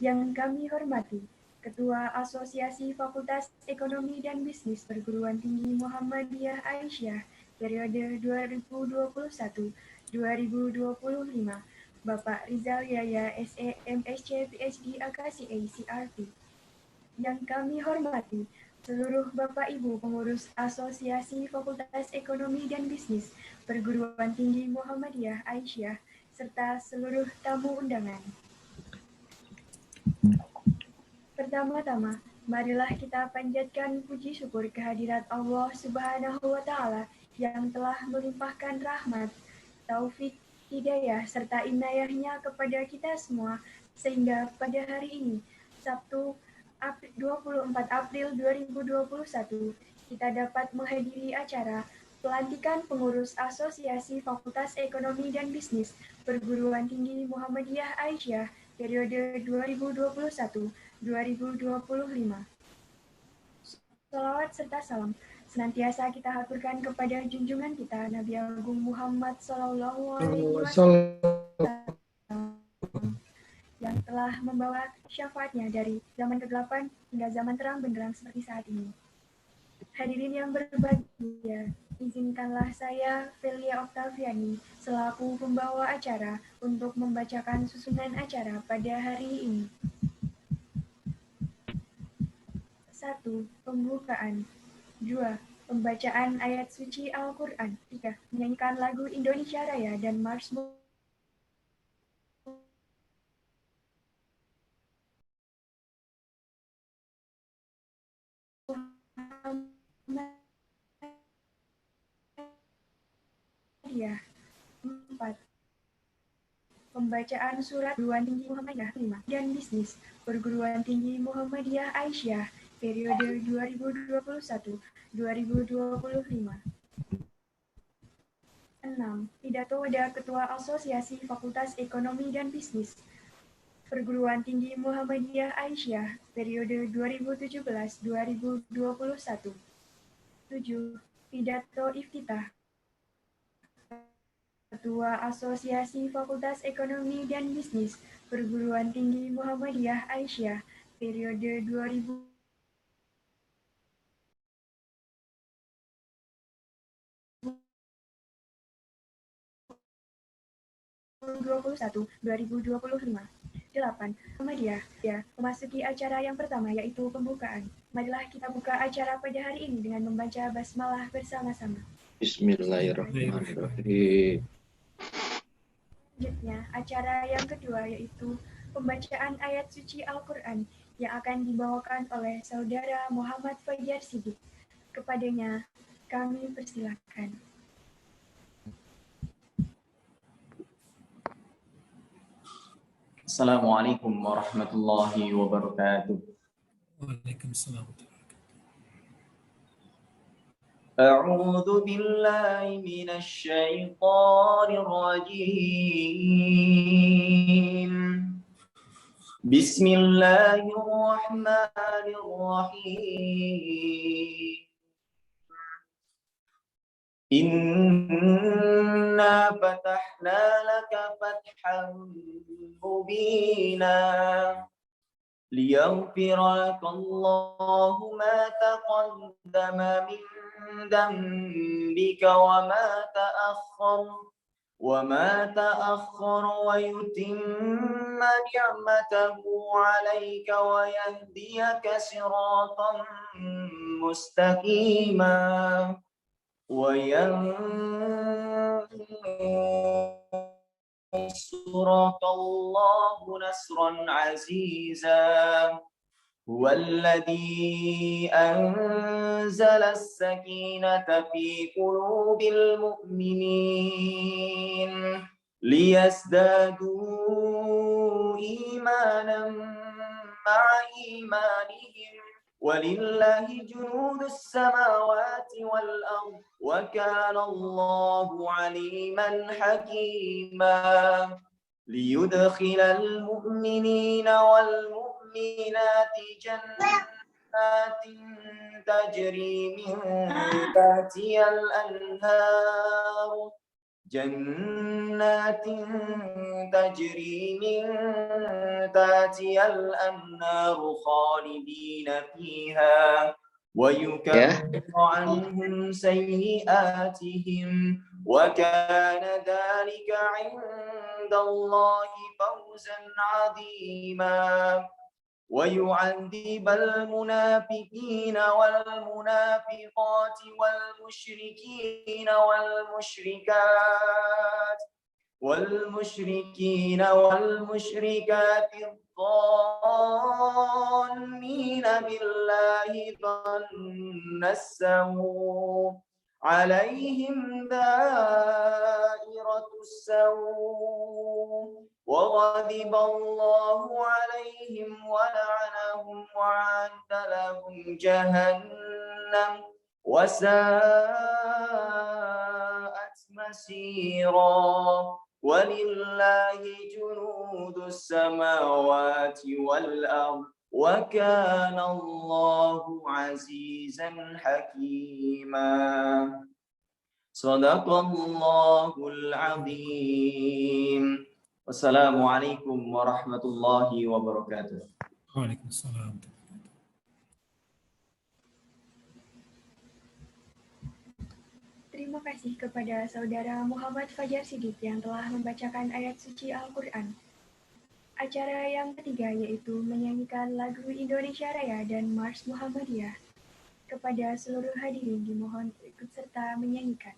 Yang kami hormati Ketua Asosiasi Fakultas Ekonomi dan Bisnis Perguruan Tinggi Muhammadiyah Aisyah periode 2021-2025, Bapak Rizal Yaya SE MSc PhD Akasi CRP. Yang kami hormati seluruh Bapak Ibu pengurus Asosiasi Fakultas Ekonomi dan Bisnis Perguruan Tinggi Muhammadiyah Aisyah serta seluruh tamu undangan. Pertama-tama, marilah kita panjatkan puji syukur kehadirat Allah Subhanahu wa Ta'ala yang telah melimpahkan rahmat, taufik, hidayah, serta inayahnya kepada kita semua, sehingga pada hari ini, Sabtu 24 April 2021, kita dapat menghadiri acara pelantikan pengurus Asosiasi Fakultas Ekonomi dan Bisnis Perguruan Tinggi Muhammadiyah Aisyah periode 2021-2025. Salawat serta salam senantiasa kita haturkan kepada junjungan kita Nabi Agung Muhammad Sallallahu Alaihi Wasallam yang telah membawa syafaatnya dari zaman kegelapan hingga zaman terang benderang seperti saat ini. Hadirin yang berbahagia, izinkanlah saya, Velia Oktaviani, selaku pembawa acara untuk membacakan susunan acara pada hari ini. 1. Pembukaan. 2. Pembacaan ayat suci Al-Quran. 3. Menyanyikan lagu Indonesia Raya dan Mars Muhammadiyah. 4. Pembacaan surat Perguruan Tinggi Muhammadiyah 5 dan Bisnis Perguruan Tinggi Muhammadiyah Aisyah periode 2021-2025. 6. Pidato pada Ketua Asosiasi Fakultas Ekonomi dan Bisnis Perguruan Tinggi Muhammadiyah Aisyah periode 2017-2021. 7. Pidato Iftitah Ketua Asosiasi Fakultas Ekonomi dan Bisnis Perguruan Tinggi Muhammadiyah Aisyah periode 2021-2025. 8. Muhammadiyah. Ya, memasuki acara yang pertama yaitu pembukaan. Marilah kita buka acara pada hari ini dengan membaca basmalah bersama-sama. Bismillahirrahmanirrahim. Selanjutnya, acara yang kedua yaitu pembacaan ayat suci Al-Quran yang akan dibawakan oleh Saudara Muhammad Fajar Siddiq. Kepadanya, kami persilakan. Assalamualaikum warahmatullahi wabarakatuh. Waalaikumsalam. A'udzu billahi minasy syaithanir rajim. Bismillahirrahmanirrahim. Inna fatahna laka fathan mubina liyaghfira lakallahu ma taqaddama min dhanbika wa ma ta'akhkhar wa yutimma ni'matahu 'alaika wa yahdiyaka siratan mustaqima وينصرك الله نصرا عزيزا هو الذي أنزل السكينة في قلوب المؤمنين ليزدادوا إيمانا مع إيمانهم ولله جنود السماوات والأرض وكان الله عليما حكيما ليدخل المؤمنين والمؤمنات جنات تجري من تحتها الأنهار جنات تجري من تحتها الأنهار خالدين فيها ويكفر عنهم سيئاتهم وكان ذلك عند الله فوزا عظيما ويعذب المنافقين والمنافقات والمشركين والمشركات الظانين بالله ظن السوء عليهم دائرة السوء وغضب الله عليهم ولعنهم وأعد لهم جهنم وساءت مسيرا ولله جنود السماوات والأرض وكان الله عزيزا حكيما صدق الله العظيم والسلام عليكم ورحمة الله وبركاته. Waalaikumsalam. Terima kasih kepada Saudara Muhammad Fajar Siddiq yang telah membacakan ayat suci Al-Quran. Acara yang ketiga yaitu menyanyikan lagu Indonesia Raya dan Mars Muhammadiyah. Kepada seluruh hadirin dimohon ikut serta menyanyikan.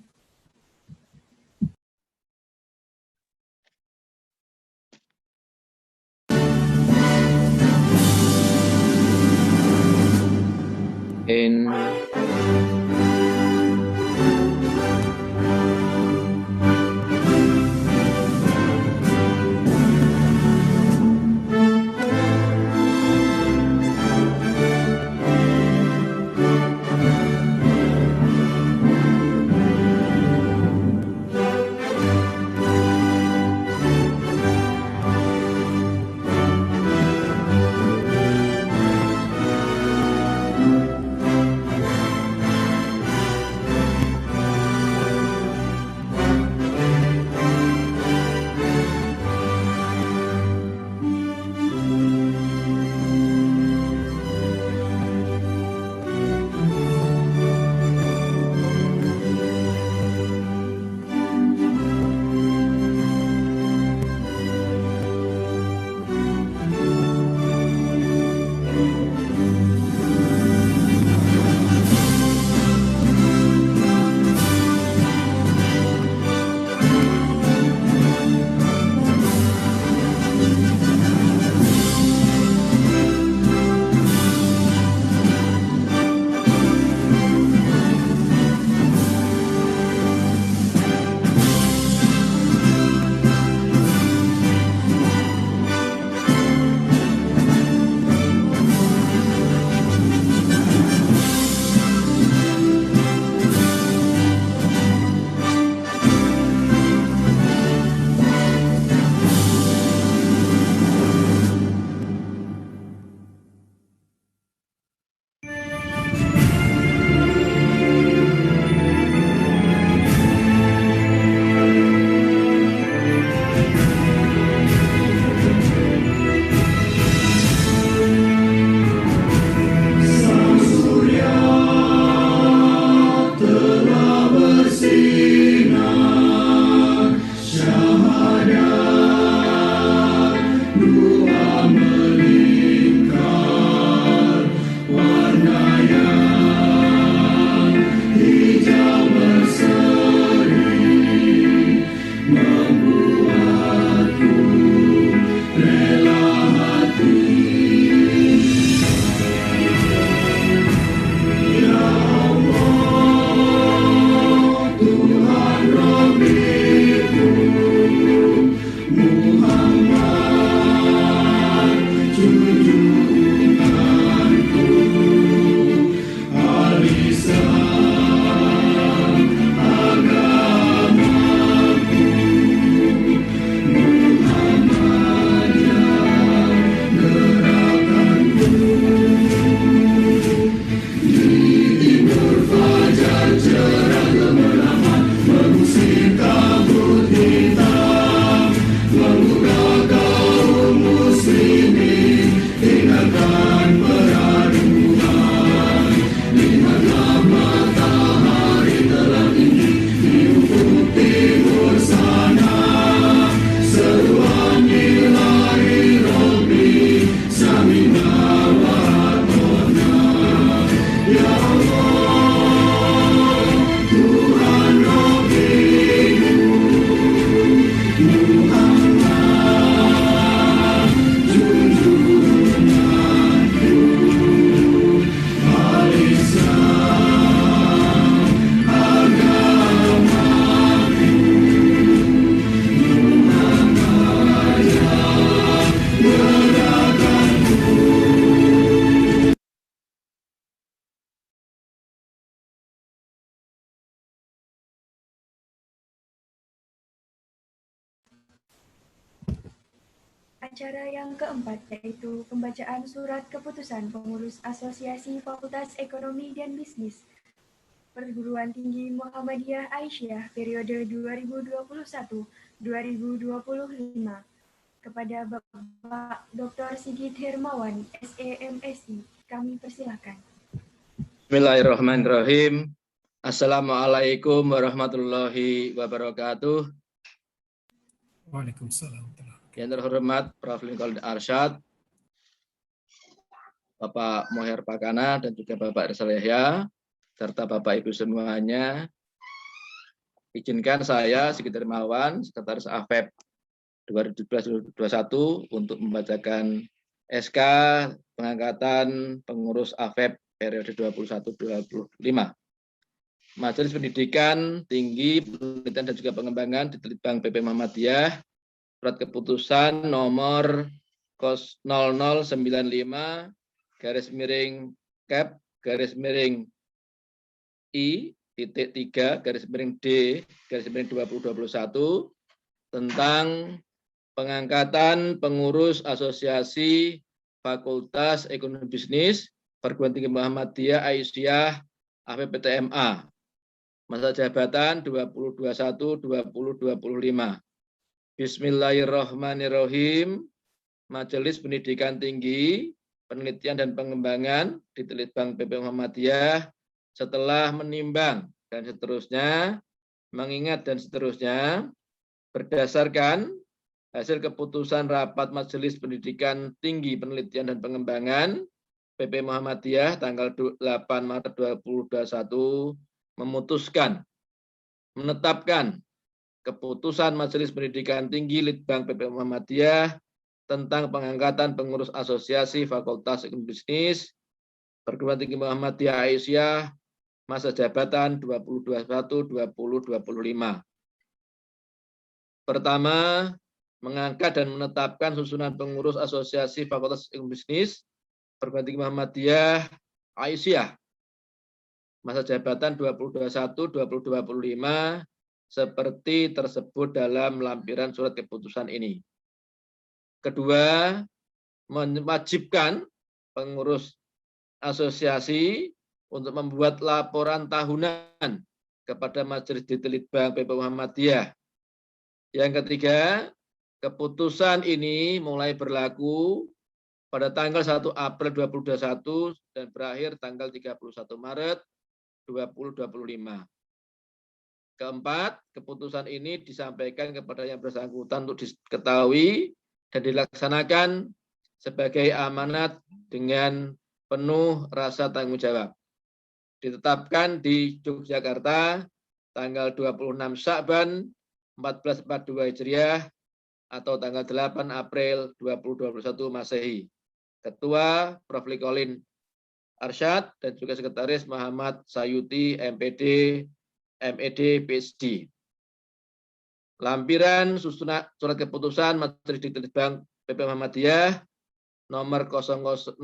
acara yang keempat, yaitu pembacaan surat keputusan pengurus Asosiasi Fakultas Ekonomi dan Bisnis Perguruan Tinggi Muhammadiyah Aisyah periode 2021-2025 kepada Bapak Dr. Sigit Hermawan, SEMSI. Kami persilakan. Bismillahirrahmanirrahim. Assalamualaikum warahmatullahi wabarakatuh. Waalaikumsalam. Yang terhormat Prof. Lincoln Arsyad, Bapak Moher Pakana, dan juga Bapak Rizal Yahya, serta Bapak Ibu semuanya. Izinkan saya, Sigit Hermawan, Sekretaris AFEP 2021 untuk membacakan SK pengangkatan pengurus AFEP periode 21-25. Majelis Pendidikan Tinggi, Penelitian dan juga Pengembangan Ditbang PP Muhammadiyah, surat keputusan nomor 0095 garis miring cap garis miring I.3 garis miring D garis miring 2021 tentang pengangkatan pengurus Asosiasi Fakultas Ekonomi Bisnis Perguruan Tinggi Muhammadiyah Aisyah AFPTMA, masa jabatan 2021-2025. Bismillahirrahmanirrahim. Majelis Pendidikan Tinggi, Penelitian dan Pengembangan di Litbang PP Muhammadiyah setelah menimbang dan seterusnya, mengingat dan seterusnya, berdasarkan hasil keputusan rapat Majelis Pendidikan Tinggi, Penelitian dan Pengembangan PP Muhammadiyah tanggal 8 Maret 2021 memutuskan menetapkan keputusan Majelis Pendidikan Tinggi Litbang PP Muhammadiyah tentang pengangkatan pengurus Asosiasi Fakultas Ekonomi Bisnis Perguruan Tinggi Muhammadiyah Aisyah masa jabatan 2021-2025. Pertama, mengangkat dan menetapkan susunan pengurus Asosiasi Fakultas Ekonomi Bisnis Perguruan Tinggi Muhammadiyah Aisyah masa jabatan 2021-2025 seperti tersebut dalam lampiran surat keputusan ini. Kedua, mewajibkan pengurus asosiasi untuk membuat laporan tahunan kepada Majelis Litbang PP Muhammadiyah. Yang ketiga, keputusan ini mulai berlaku pada tanggal 1 April 2021 dan berakhir tanggal 31 Maret 2025. Keempat, keputusan ini disampaikan kepada yang bersangkutan untuk diketahui dan dilaksanakan sebagai amanat dengan penuh rasa tanggung jawab. Ditetapkan di Yogyakarta tanggal 26 Sya'ban 1442 Hijriah atau tanggal 8 April 2021 Masehi. Ketua Prof. Lincoln Arsyad dan juga Sekretaris Muhammad Sayuti MPD MED PhD. Lampiran susunan surat keputusan Majelis Litbang PP Muhammadiyah nomor 0095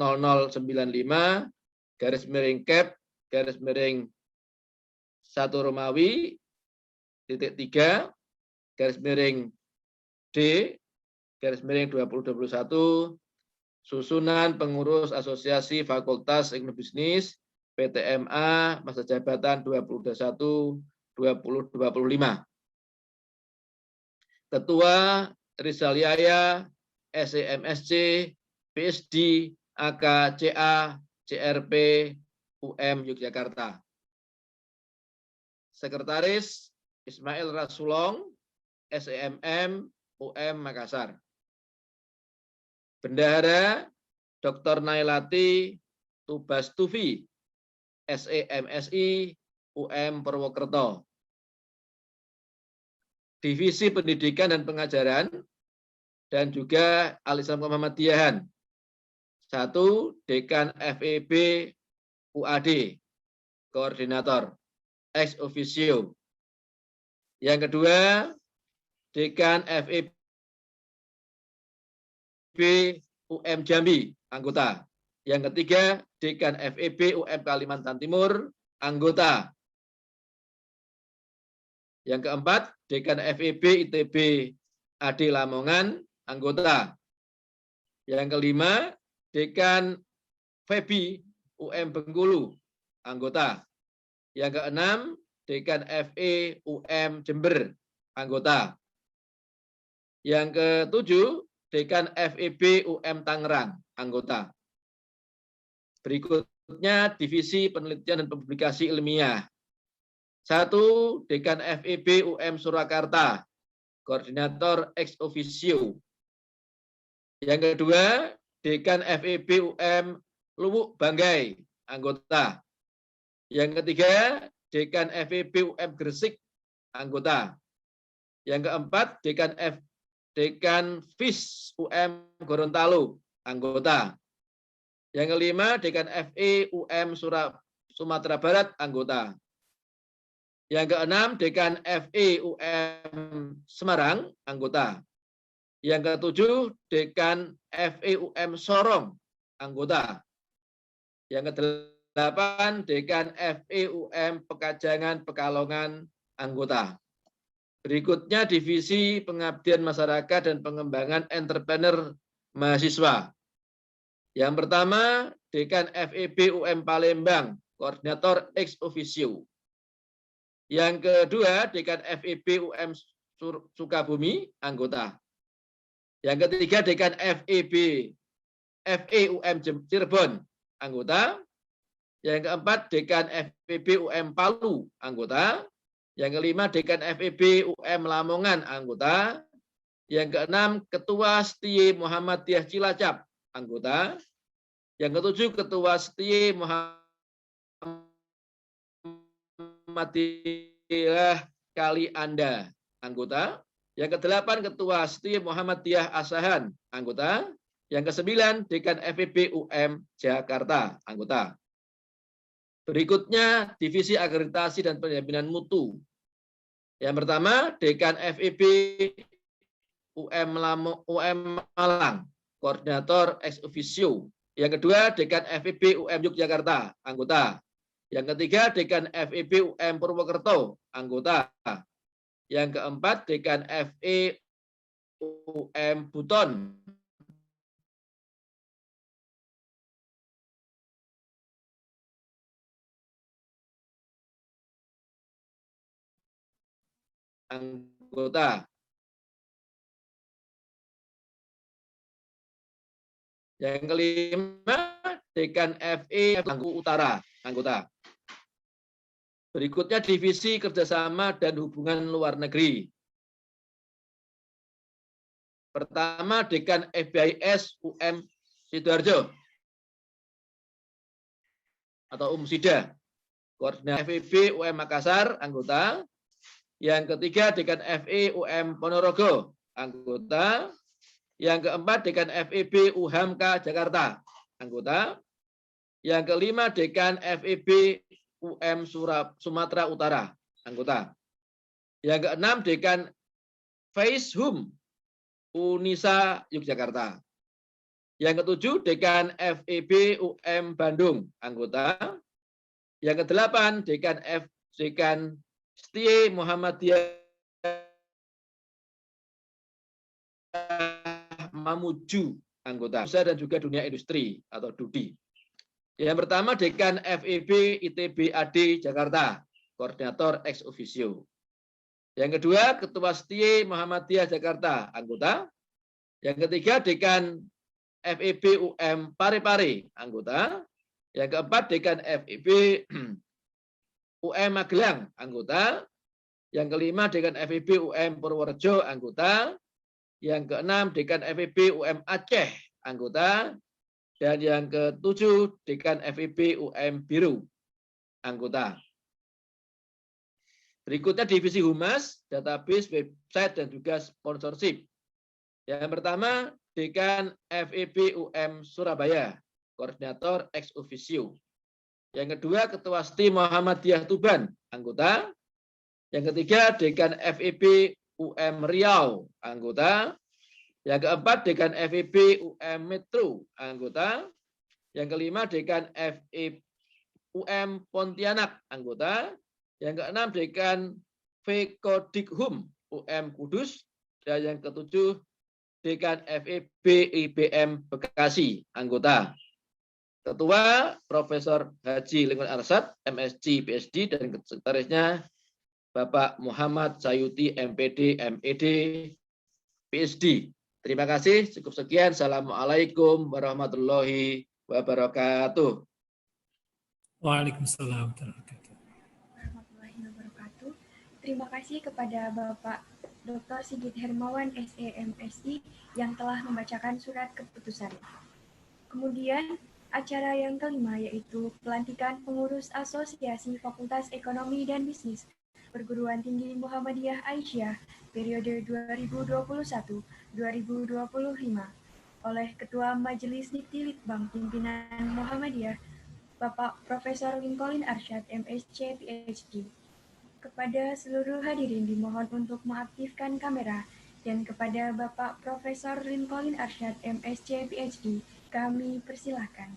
garis miring cap garis miring 1 Romawi titik 3 garis miring D garis miring 2021 susunan pengurus Asosiasi Fakultas Ekonomi Bisnis PTMA masa jabatan 2021-2025. Ketua Rizal Yahya, SEMSC, PhD, AK, CA, CRP, UM Yogyakarta. Sekretaris Ismail Rasulong, SEMM, UM Makassar. Bendahara Dr. Nailati Tubastufi, SEMSI, UM Purwokerto. Divisi Pendidikan dan Pengajaran dan juga Al-Islam Muhammadiyahan. 1. Dekan FEB UAD, Koordinator, ex officio. Yang kedua, Dekan FEB UM Jambi, anggota. Yang ketiga, Dekan FEB UM Kalimantan Timur, anggota. Yang keempat, Dekan FEB ITB AD Lamongan, anggota. Yang kelima, Dekan FEBI UM Bengkulu, anggota. Yang keenam, Dekan FE UM Jember, anggota. Yang ketujuh, Dekan FEB UM Tangerang, anggota. Berikutnya, Divisi Penelitian dan Publikasi Ilmiah. 1. Dekan FEB UM Surakarta, Koordinator ex officio. Yang kedua, Dekan FEB UM Luwuk Banggai, anggota. Yang ketiga, Dekan FEB UM Gresik, anggota. Yang keempat, Dekan FIS UM Gorontalo, anggota. Yang kelima, Dekan FE UM Sumatera Barat, anggota. Yang keenam, Dekan FE UM Semarang, anggota. Yang ketujuh, Dekan FE UM Sorong, anggota. Yang kedelapan, Dekan FE UM Pekajangan Pekalongan, anggota. Berikutnya, Divisi Pengabdian Masyarakat dan Pengembangan Entrepreneur Mahasiswa. Yang pertama, Dekan FEB UM Palembang, Koordinator ex officio. Yang kedua, Dekan FEB UM Sukabumi, anggota. Yang ketiga, Dekan FE UM Cirebon, anggota. Yang keempat, Dekan FEB UM Palu, anggota. Yang kelima, Dekan FEB UM Lamongan, anggota. Yang keenam, Ketua Setie Muhammadiyah Cilacap, anggota. Yang ketujuh, Ketua Setie Muhammadiyah Kali Anda, anggota. Yang kedelapan, Ketua Setie Muhammadiyah Asahan, anggota. Yang kesembilan, Dekan FEB UM Jakarta, anggota. Berikutnya, Divisi Akreditasi dan Penjaminan Mutu. Yang pertama, Dekan FEB UM Malang, Koordinator ex officio. Yang kedua, Dekan FEB UM Yogyakarta, anggota. Yang ketiga, Dekan FEB UM Purwokerto, anggota. Yang keempat, Dekan FE UM Buton, anggota. Yang kelima, Dekan FE Bangku Utara, anggota. Berikutnya, Divisi Kerjasama dan Hubungan Luar Negeri. Pertama, Dekan FBIS UM Sidoarjo atau UMSIDA. Koordinator FEB UM Makassar, anggota. Yang ketiga, Dekan FE UM Ponorogo, anggota. Yang keempat, Dekan FEB UHAMKA Jakarta, anggota. Yang kelima, Dekan FEB UM Sumatera Utara, anggota. Yang keenam, Dekan FEISHUM Unisa Yogyakarta. Yang ketujuh, Dekan FEB UM Bandung, anggota. Yang kedelapan, Dekan Setie Muhammadiyah Mamuju, anggota. Usaha dan juga dunia industri atau DUDI. Yang pertama, Dekan FEB ITB AD Jakarta, Koordinator ex officio. Yang kedua, Ketua Setie Muhammadiyah Jakarta, anggota. Yang ketiga, Dekan FEB UM Parepare, anggota. Yang keempat, Dekan FEB UM Magelang, anggota. Yang kelima, Dekan FEB UM Purworejo, anggota. Yang keenam, Dekan FEB UM Aceh, anggota. Dan yang ketujuh, Dekan FEB UM Biru, anggota. Berikutnya, Divisi Humas, Database, Website, dan juga Sponsorship. Yang pertama, Dekan FEB UM Surabaya, Koordinator ex officio. Yang kedua, Ketua Setie Muhammadiyah Tuban, anggota. Yang ketiga, Dekan FEB UM Riau, anggota. Yang keempat, Dekan FEB UM Metro, anggota. Yang kelima, Dekan FEB UM Pontianak, anggota. Yang keenam, Dekan Vkodishum UM Kudus. Dan yang ketujuh, Dekan FEB IBM Bekasi, anggota. Ketua Profesor Haji Lingkungan Arsyad, MSc, PhD, dan sekretarisnya Bapak Muhammad Sayuti, MPD, MED, PhD. Terima kasih. Cukup sekian. Assalamualaikum warahmatullahi wabarakatuh. Waalaikumsalam. Warahmatullahi wabarakatuh. Terima kasih kepada Bapak Dr. Sigit Hermawan, SE, MSI, yang telah membacakan surat keputusan. Kemudian, acara yang kelima yaitu pelantikan pengurus Asosiasi Fakultas Ekonomi dan Bisnis Perguruan Tinggi Muhammadiyah Aisyah periode 2021-2025 oleh Ketua Majelis Dikti Litbang Pimpinan Muhammadiyah, Bapak Profesor Lincoln Arsyad, MSc, PhD. Kepada seluruh hadirin dimohon untuk mengaktifkan kamera, dan kepada Bapak Profesor Lincoln Arsyad, MSc, PhD, kami persilahkan.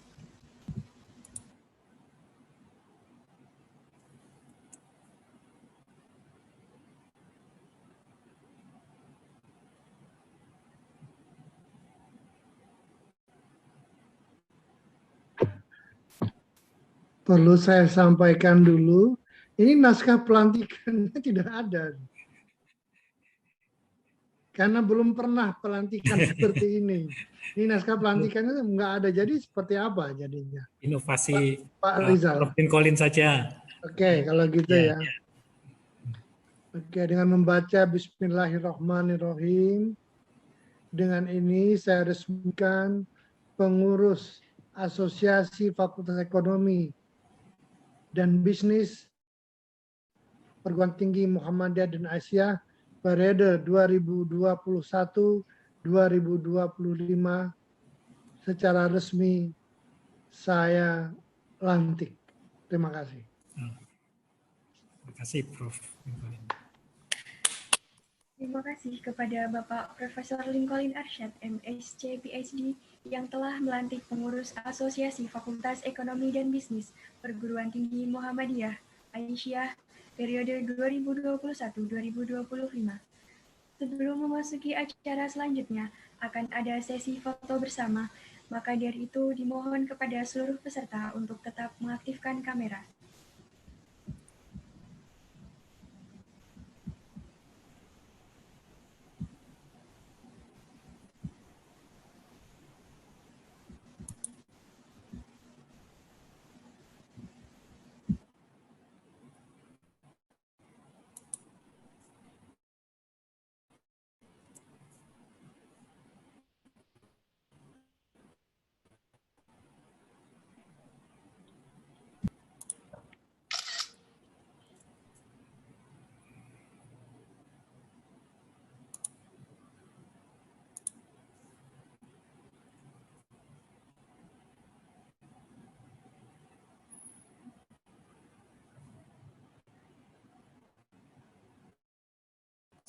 Perlu saya sampaikan dulu, ini naskah pelantikannya tidak ada. Karena belum pernah pelantikan seperti ini. Ini naskah pelantikannya nggak ada, jadi seperti apa jadinya? Inovasi Pak Rizal. Prof. Lincoln saja. Oke, kalau gitu Ya, ya. Oke, dengan membaca Bismillahirrahmanirrahim, dengan ini saya resmikan pengurus Asosiasi Fakultas Ekonomi dan Bisnis Perguruan Tinggi Muhammadiyah dan Aisyah periode 2021-2025 secara resmi saya lantik. Terima kasih. terima kasih Prof. Lincoln. Terima kasih kepada Bapak Profesor Lincoln Arsyad, MSc, PhD, yang telah melantik pengurus Asosiasi Fakultas Ekonomi dan Bisnis Perguruan Tinggi Muhammadiyah Aisyah periode 2021-2025. Sebelum memasuki acara selanjutnya, akan ada sesi foto bersama, maka dari itu dimohon kepada seluruh peserta untuk tetap mengaktifkan kamera.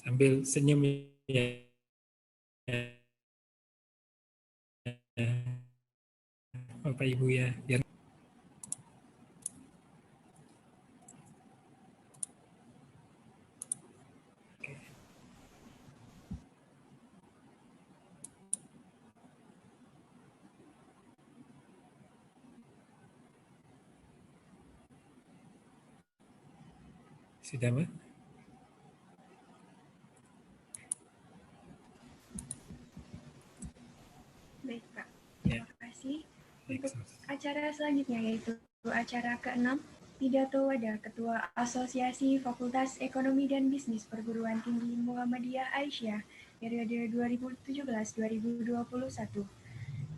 Sambil senyum ya. Bapak Ibu ya, biar sudah Mbak? Baik, Pak. Ya. Terima kasih. Baik, Untuk acara selanjutnya yaitu acara ke-6, pidato wadah Ketua Asosiasi Fakultas Ekonomi dan Bisnis Perguruan Tinggi Muhammadiyah Aisyah periode 2017-2021.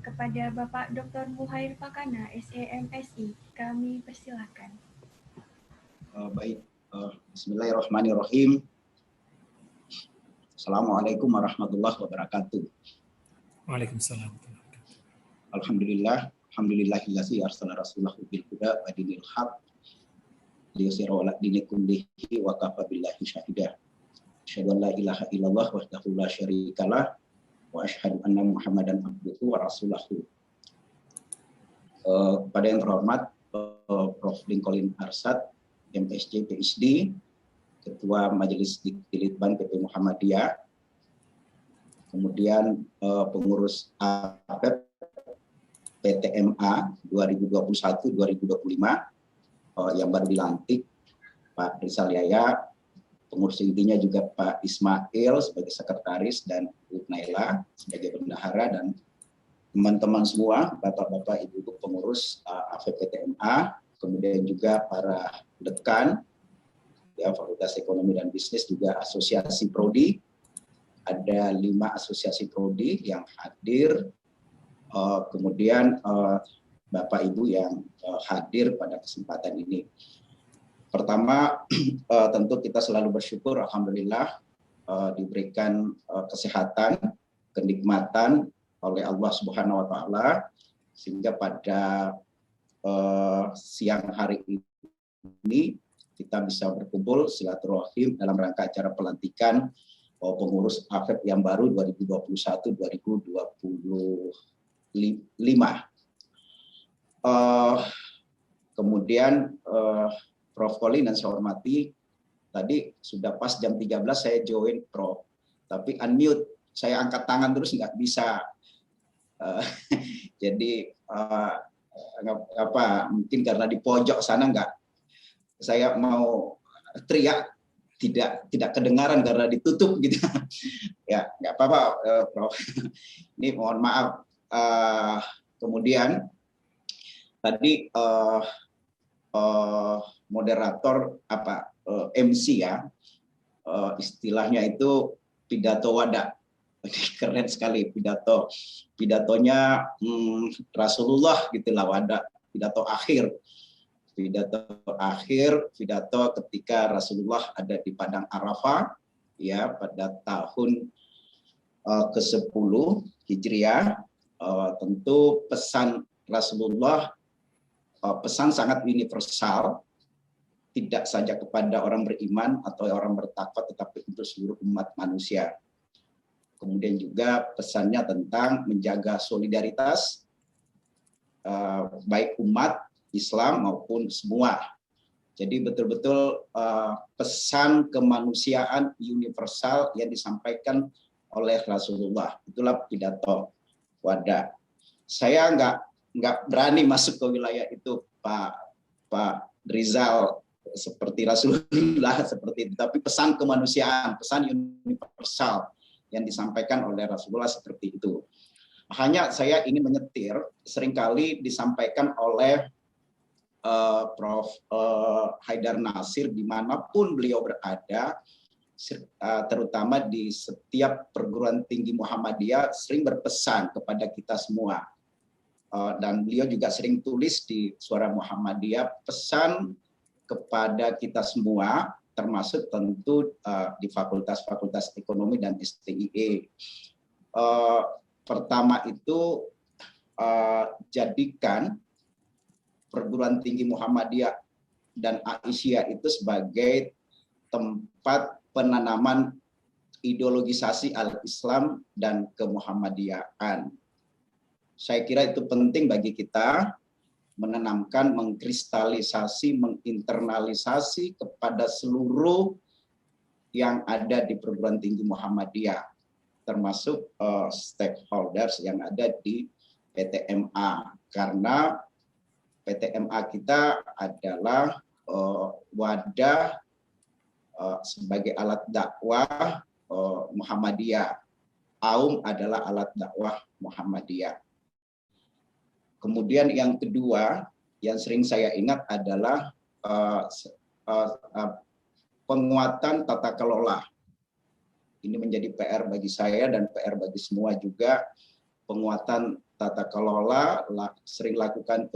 Kepada Bapak Dr. Muhair Pakana, SEMSI, kami persilahkan. Baik, Bismillahirrahmanirrahim. Assalamualaikum warahmatullahi wabarakatuh. Waalaikumsalam. Alhamdulillah, alhamdulillahillazi arsala rasulahu bil huda wa dinil haq liyusira ala dini kullihi wa kafa billahi syahida. Asyhadu an la ilaha illallah wahdahu la syarikalah wa asyhadu anna Muhammadan abduhu wa rasuluhu. Pada yang terhormat Prof. Lincoln Arsyad, MSc, PhD, Ketua Majelis Dikti Litbang PP Muhammadiyah, kemudian pengurus APEP PTMA 2021-2025 yang baru dilantik Pak Rizal Yaya, pengurus intinya juga Pak Ismail sebagai sekretaris dan Bu Naila sebagai bendahara, dan teman-teman semua, bapak-bapak, ibu-ibu pengurus AVPTMA, kemudian juga para dekan ya, Fakultas Ekonomi dan Bisnis, juga asosiasi prodi. Ada 5 asosiasi prodi yang hadir, kemudian Bapak Ibu yang hadir pada kesempatan ini. Pertama, tentu kita selalu bersyukur, alhamdulillah diberikan kesehatan, kenikmatan oleh Allah Subhanahu wa taala, sehingga pada siang hari ini kita bisa berkumpul silaturahim dalam rangka acara pelantikan pengurus AFEP yang baru 2021-2025. Kemudian Prof. Colin yang saya hormati, tadi sudah pas jam 13 saya join Prof, tapi unmute, saya angkat tangan terus nggak bisa. Jadi mungkin karena di pojok sana nggak, saya mau teriak tidak kedengaran karena ditutup gitu. Ya nggak apa-apa, Prof. Ini mohon maaf. Kemudian tadi moderator MC ya, istilahnya itu pidato wada. Keren sekali pidatonya Rasulullah gitulah, wada, pidato pidato ketika Rasulullah ada di padang Arafah ya pada tahun ke-10 Hijriah. Tentu pesan Rasulullah pesan sangat universal, tidak saja kepada orang beriman atau orang bertakwa, tetapi untuk seluruh umat manusia. Kemudian juga pesannya tentang menjaga solidaritas baik umat Islam maupun semua. Jadi betul-betul pesan kemanusiaan universal yang disampaikan oleh Rasulullah. Itulah pidato wada. Saya nggak berani masuk ke wilayah itu, Pak Rizal, seperti Rasulullah seperti itu. Tapi pesan kemanusiaan, pesan universal yang disampaikan oleh Rasulullah seperti itu. Hanya saya ingin menyetir, seringkali disampaikan oleh Prof. Haidar Nasir dimanapun beliau berada, terutama di setiap perguruan tinggi Muhammadiyah, sering berpesan kepada kita semua. Dan beliau juga sering tulis di Suara Muhammadiyah pesan kepada kita semua, termasuk tentu di fakultas-fakultas ekonomi dan STIE. Pertama itu jadikan perguruan tinggi Muhammadiyah dan Aisyah itu sebagai tempat penanaman ideologisasi al-Islam dan kemuhammadiyahan. Saya kira itu penting bagi kita menanamkan, mengkristalisasi, menginternalisasi kepada seluruh yang ada di perguruan tinggi Muhammadiyah, termasuk stakeholders yang ada di PTMA, karena PTMA kita adalah wadah sebagai alat dakwah Muhammadiyah. AUM adalah alat dakwah Muhammadiyah. Kemudian yang kedua yang sering saya ingat adalah penguatan tata kelola. Ini menjadi PR bagi saya dan PR bagi semua juga. Penguatan tata kelola, sering lakukan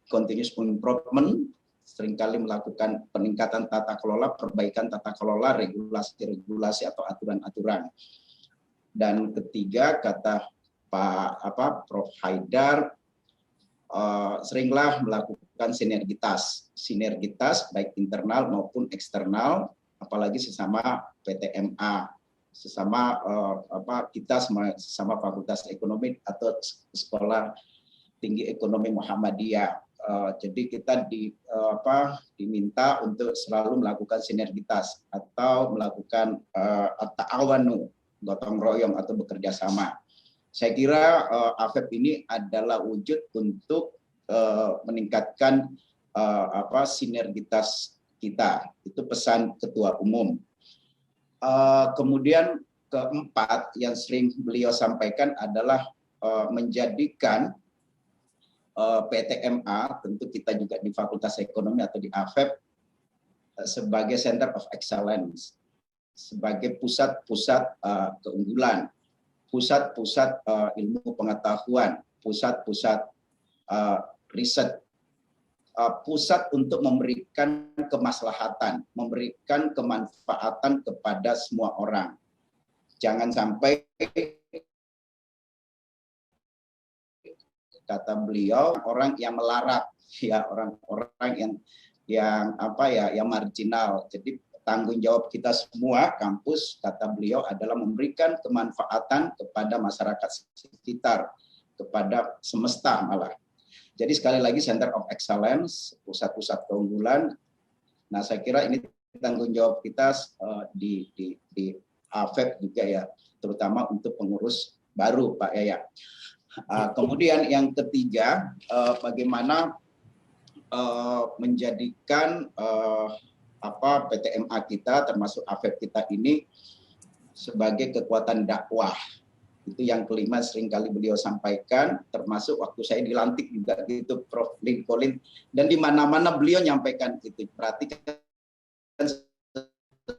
continuous improvement, seringkali melakukan peningkatan tata kelola, perbaikan tata kelola, regulasi-regulasi atau aturan-aturan. Dan ketiga, kata Prof. Haidar, seringlah melakukan sinergitas baik internal maupun eksternal, apalagi sesama PTMA, sesama kita sesama Fakultas Ekonomi atau Sekolah Tinggi Ekonomi Muhammadiyah. Jadi kita diminta untuk selalu melakukan sinergitas atau melakukan ta'awanu, gotong royong atau bekerja sama. Saya kira AFEP ini adalah wujud untuk meningkatkan sinergitas kita. Itu pesan Ketua Umum. Kemudian keempat yang sering beliau sampaikan adalah menjadikan PTMA, tentu kita juga di Fakultas Ekonomi atau di AFEP, sebagai Center of Excellence, sebagai pusat-pusat keunggulan, pusat-pusat ilmu pengetahuan, pusat-pusat riset, pusat untuk memberikan kemaslahatan, memberikan kemanfaatan kepada semua orang. Jangan sampai, kata beliau, orang yang melarat, ya orang-orang yang marginal. Jadi tanggung jawab kita semua kampus, kata beliau, adalah memberikan kemanfaatan kepada masyarakat sekitar, kepada semesta malah. Jadi sekali lagi Center of Excellence, pusat-pusat keunggulan. Nah, saya kira ini tanggung jawab kita di AFEP juga ya, terutama untuk pengurus baru, Pak Yaya. Kemudian yang ketiga, bagaimana menjadikan PTMA kita, termasuk AFEP kita ini sebagai kekuatan dakwah. Itu yang kelima seringkali beliau sampaikan, termasuk waktu saya dilantik juga gitu, Prof. Lincoln, dan di mana-mana beliau nyampaikan itu. Perhatikan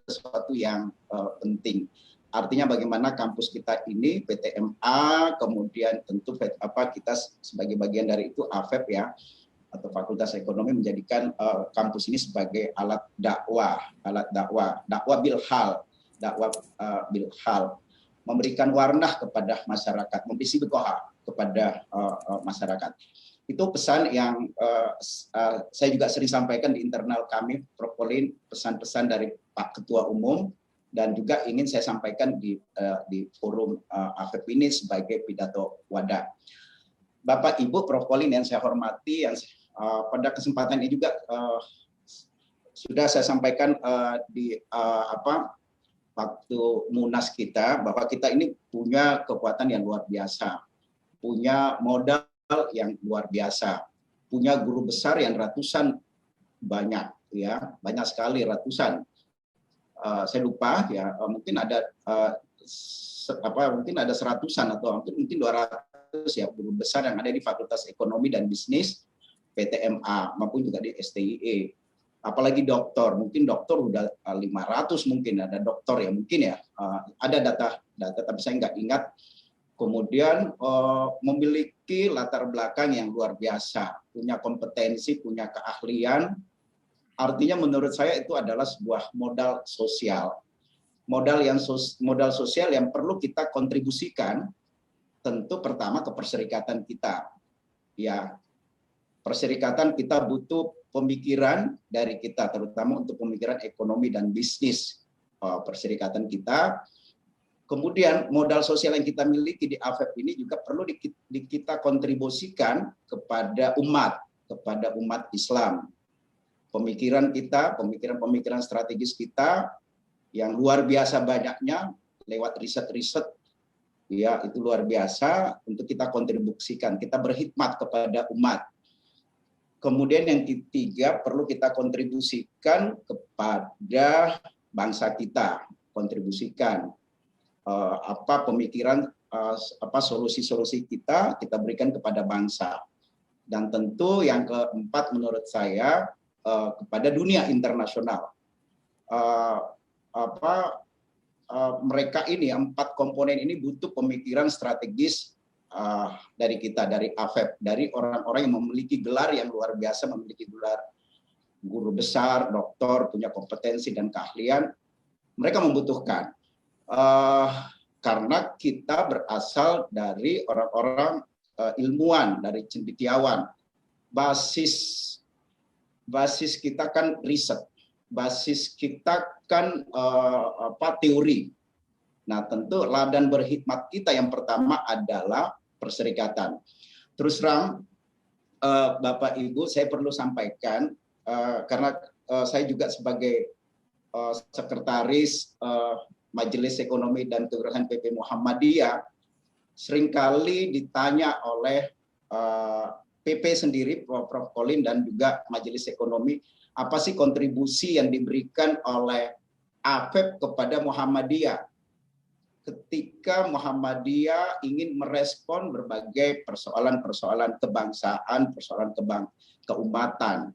sesuatu yang penting. Artinya bagaimana kampus kita ini PTMA, kemudian tentu kita sebagai bagian dari itu AFEP ya, atau Fakultas Ekonomi, menjadikan kampus ini sebagai alat dakwah bilhal, memberikan warna kepada masyarakat, memberi sibkoha kepada masyarakat. Itu pesan yang saya juga sering sampaikan di internal kami, Prof. Colin, pesan-pesan dari Pak Ketua Umum, dan juga ingin saya sampaikan di forum AFEP ini sebagai pidato wadah. Bapak Ibu Prof. Colin yang saya hormati, yang pada kesempatan ini juga sudah saya sampaikan di waktu Munas kita, bahwa kita ini punya kekuatan yang luar biasa, punya modal yang luar biasa, punya guru besar yang ratusan, banyak sekali, ratusan. Saya lupa ya, mungkin ada mungkin ada seratusan atau mungkin 200 ya guru besar yang ada di Fakultas Ekonomi dan Bisnis PTMA maupun juga di STIE. Apalagi doktor, mungkin dokter udah 500, mungkin ada dokter ya, mungkin ya, ada data tapi saya nggak ingat. Kemudian memiliki latar belakang yang luar biasa, punya kompetensi, punya keahlian. Artinya menurut saya itu adalah sebuah modal sosial. Modal sosial yang perlu kita kontribusikan, tentu pertama ke perserikatan kita. Ya, perserikatan kita butuh pemikiran dari kita, terutama untuk pemikiran ekonomi dan bisnis perserikatan kita. Kemudian modal sosial yang kita miliki di AFEP ini juga perlu kita kontribusikan kepada umat Islam. Pemikiran kita, pemikiran strategis kita yang luar biasa banyaknya lewat riset-riset, ya itu luar biasa untuk kita kontribusikan, kita berkhidmat kepada umat. Kemudian yang ketiga, perlu kita kontribusikan kepada bangsa kita, kontribusikan pemikiran, solusi-solusi kita berikan kepada bangsa. Dan tentu yang keempat menurut saya, kepada dunia internasional. Mereka ini, 4 komponen ini butuh pemikiran strategis dari kita, dari AFEP, dari orang-orang yang memiliki gelar yang luar biasa, memiliki gelar guru besar, doktor, punya kompetensi dan keahlian. Mereka membutuhkan, karena kita berasal dari orang-orang ilmuwan, dari cendekiawan. Basis kita kan riset, basis kita kan teori. Nah, tentu ladan berkhidmat kita yang pertama adalah perserikatan. Terus terang, Bapak Ibu, saya perlu sampaikan, karena saya juga sebagai sekretaris Majelis Ekonomi dan Kewirausahaan PP Muhammadiyah seringkali ditanya oleh PP sendiri, Prof. Colin dan juga Majelis Ekonomi, apa sih kontribusi yang diberikan oleh AFEP kepada Muhammadiyah ketika Muhammadiyah ingin merespon berbagai persoalan-persoalan kebangsaan, persoalan keumatan.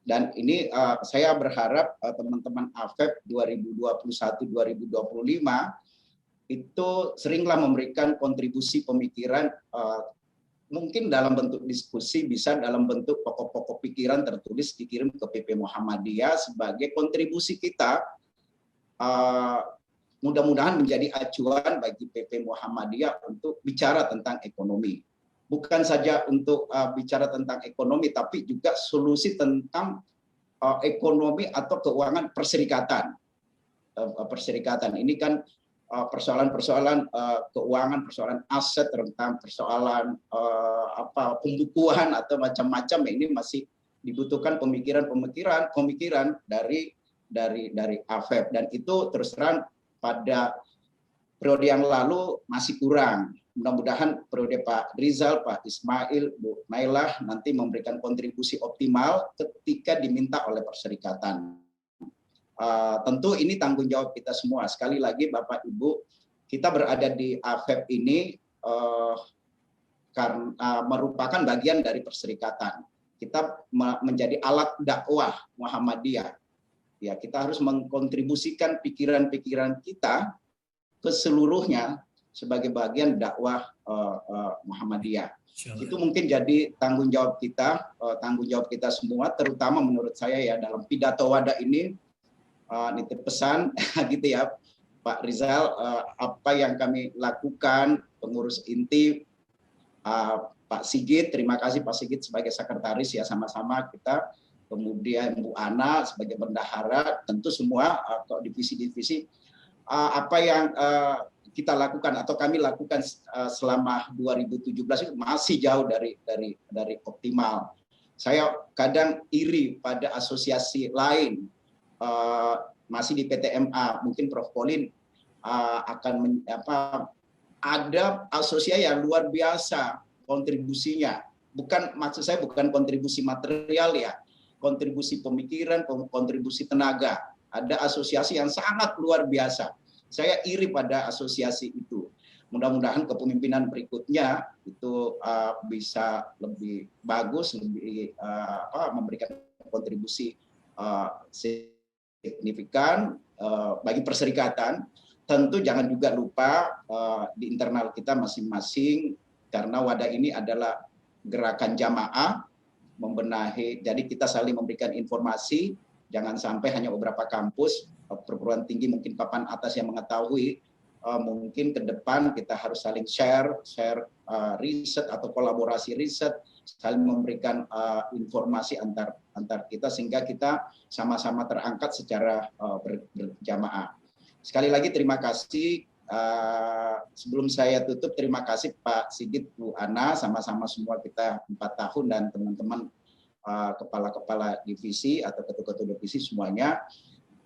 Dan ini saya berharap teman-teman AFEP 2021-2025 itu seringlah memberikan kontribusi pemikiran, mungkin dalam bentuk diskusi, bisa dalam bentuk pokok-pokok pikiran tertulis dikirim ke PP Muhammadiyah sebagai kontribusi kita, mudah-mudahan menjadi acuan bagi PP Muhammadiyah untuk bicara tentang ekonomi. Bukan saja untuk bicara tentang ekonomi, tapi juga solusi tentang ekonomi atau keuangan perserikatan. Perserikatan ini kan persoalan-persoalan keuangan, persoalan aset, tentang persoalan pembukuan atau macam-macam, ini masih dibutuhkan pemikiran dari AFEP, dan itu terus terang pada periode yang lalu masih kurang. Mudah-mudahan periode Pak Rizal, Pak Ismail, Bu Nailah nanti memberikan kontribusi optimal ketika diminta oleh perserikatan. Tentu ini tanggung jawab kita semua. Sekali lagi Bapak Ibu, kita berada di AFEP ini karena merupakan bagian dari perserikatan. Kita menjadi alat dakwah Muhammadiyah. Ya, kita harus mengkontribusikan pikiran-pikiran kita ke seluruhnya sebagai bagian dakwah Muhammadiyah. Itu mungkin jadi tanggung jawab kita semua, terutama menurut saya ya dalam pidato wadah ini, nitip pesan gitu ya Pak Rizal, apa yang kami lakukan, pengurus inti, Pak Sigit, terima kasih Pak Sigit sebagai sekretaris ya, sama-sama kita, kemudian Bu Ana sebagai bendahara, tentu semua divisi-divisi, apa yang kita lakukan atau kami lakukan selama 2017 itu masih jauh dari optimal. Saya kadang iri pada asosiasi lain, masih di PTMA, mungkin Prof. Colin akan ada asosiasi yang luar biasa kontribusinya. Maksud saya bukan kontribusi material ya, kontribusi pemikiran, kontribusi tenaga. Ada asosiasi yang sangat luar biasa. Saya iri pada asosiasi itu. Mudah-mudahan kepemimpinan berikutnya itu bisa lebih bagus, lebih memberikan kontribusi signifikan bagi perserikatan. Tentu jangan juga lupa di internal kita masing-masing, karena wadah ini adalah gerakan jamaah membenahi. Jadi kita saling memberikan informasi, jangan sampai hanya beberapa kampus, perguruan tinggi mungkin papan atas yang mengetahui, mungkin ke depan kita harus saling share riset atau kolaborasi riset, saling memberikan informasi antar kita sehingga kita sama-sama terangkat secara berjamaah. Sekali lagi terima kasih. Sebelum saya tutup, terima kasih Pak Sigit, Bu Ana, sama-sama semua kita 4 tahun, dan teman-teman kepala-kepala divisi atau ketua-ketua divisi semuanya.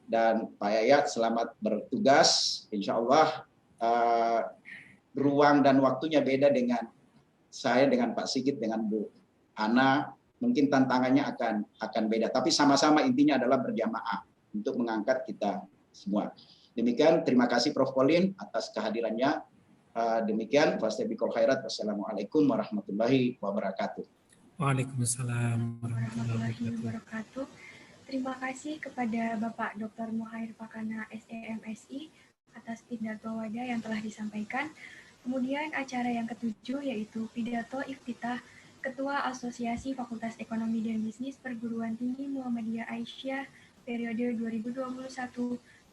Dan Pak Yayat, selamat bertugas. Insya Allah ruang dan waktunya beda dengan saya, dengan Pak Sigit, dengan Bu Ana. Mungkin tantangannya akan beda, tapi sama-sama intinya adalah berjamaah untuk mengangkat kita semua. Demikian, terima kasih Prof. Colin atas kehadirannya. Demikian, fastabiqul khairat. Wassalamualaikum warahmatullahi wabarakatuh. Waalaikumsalam warahmatullahi wabarakatuh. Terima kasih kepada Bapak Dr. Muhair Pakana SEMSI atas pidato wadah yang telah disampaikan. Kemudian acara yang ketujuh yaitu pidato iftitah Ketua Asosiasi Fakultas Ekonomi dan Bisnis Perguruan Tinggi Muhammadiyah Aisyah periode 2021-2025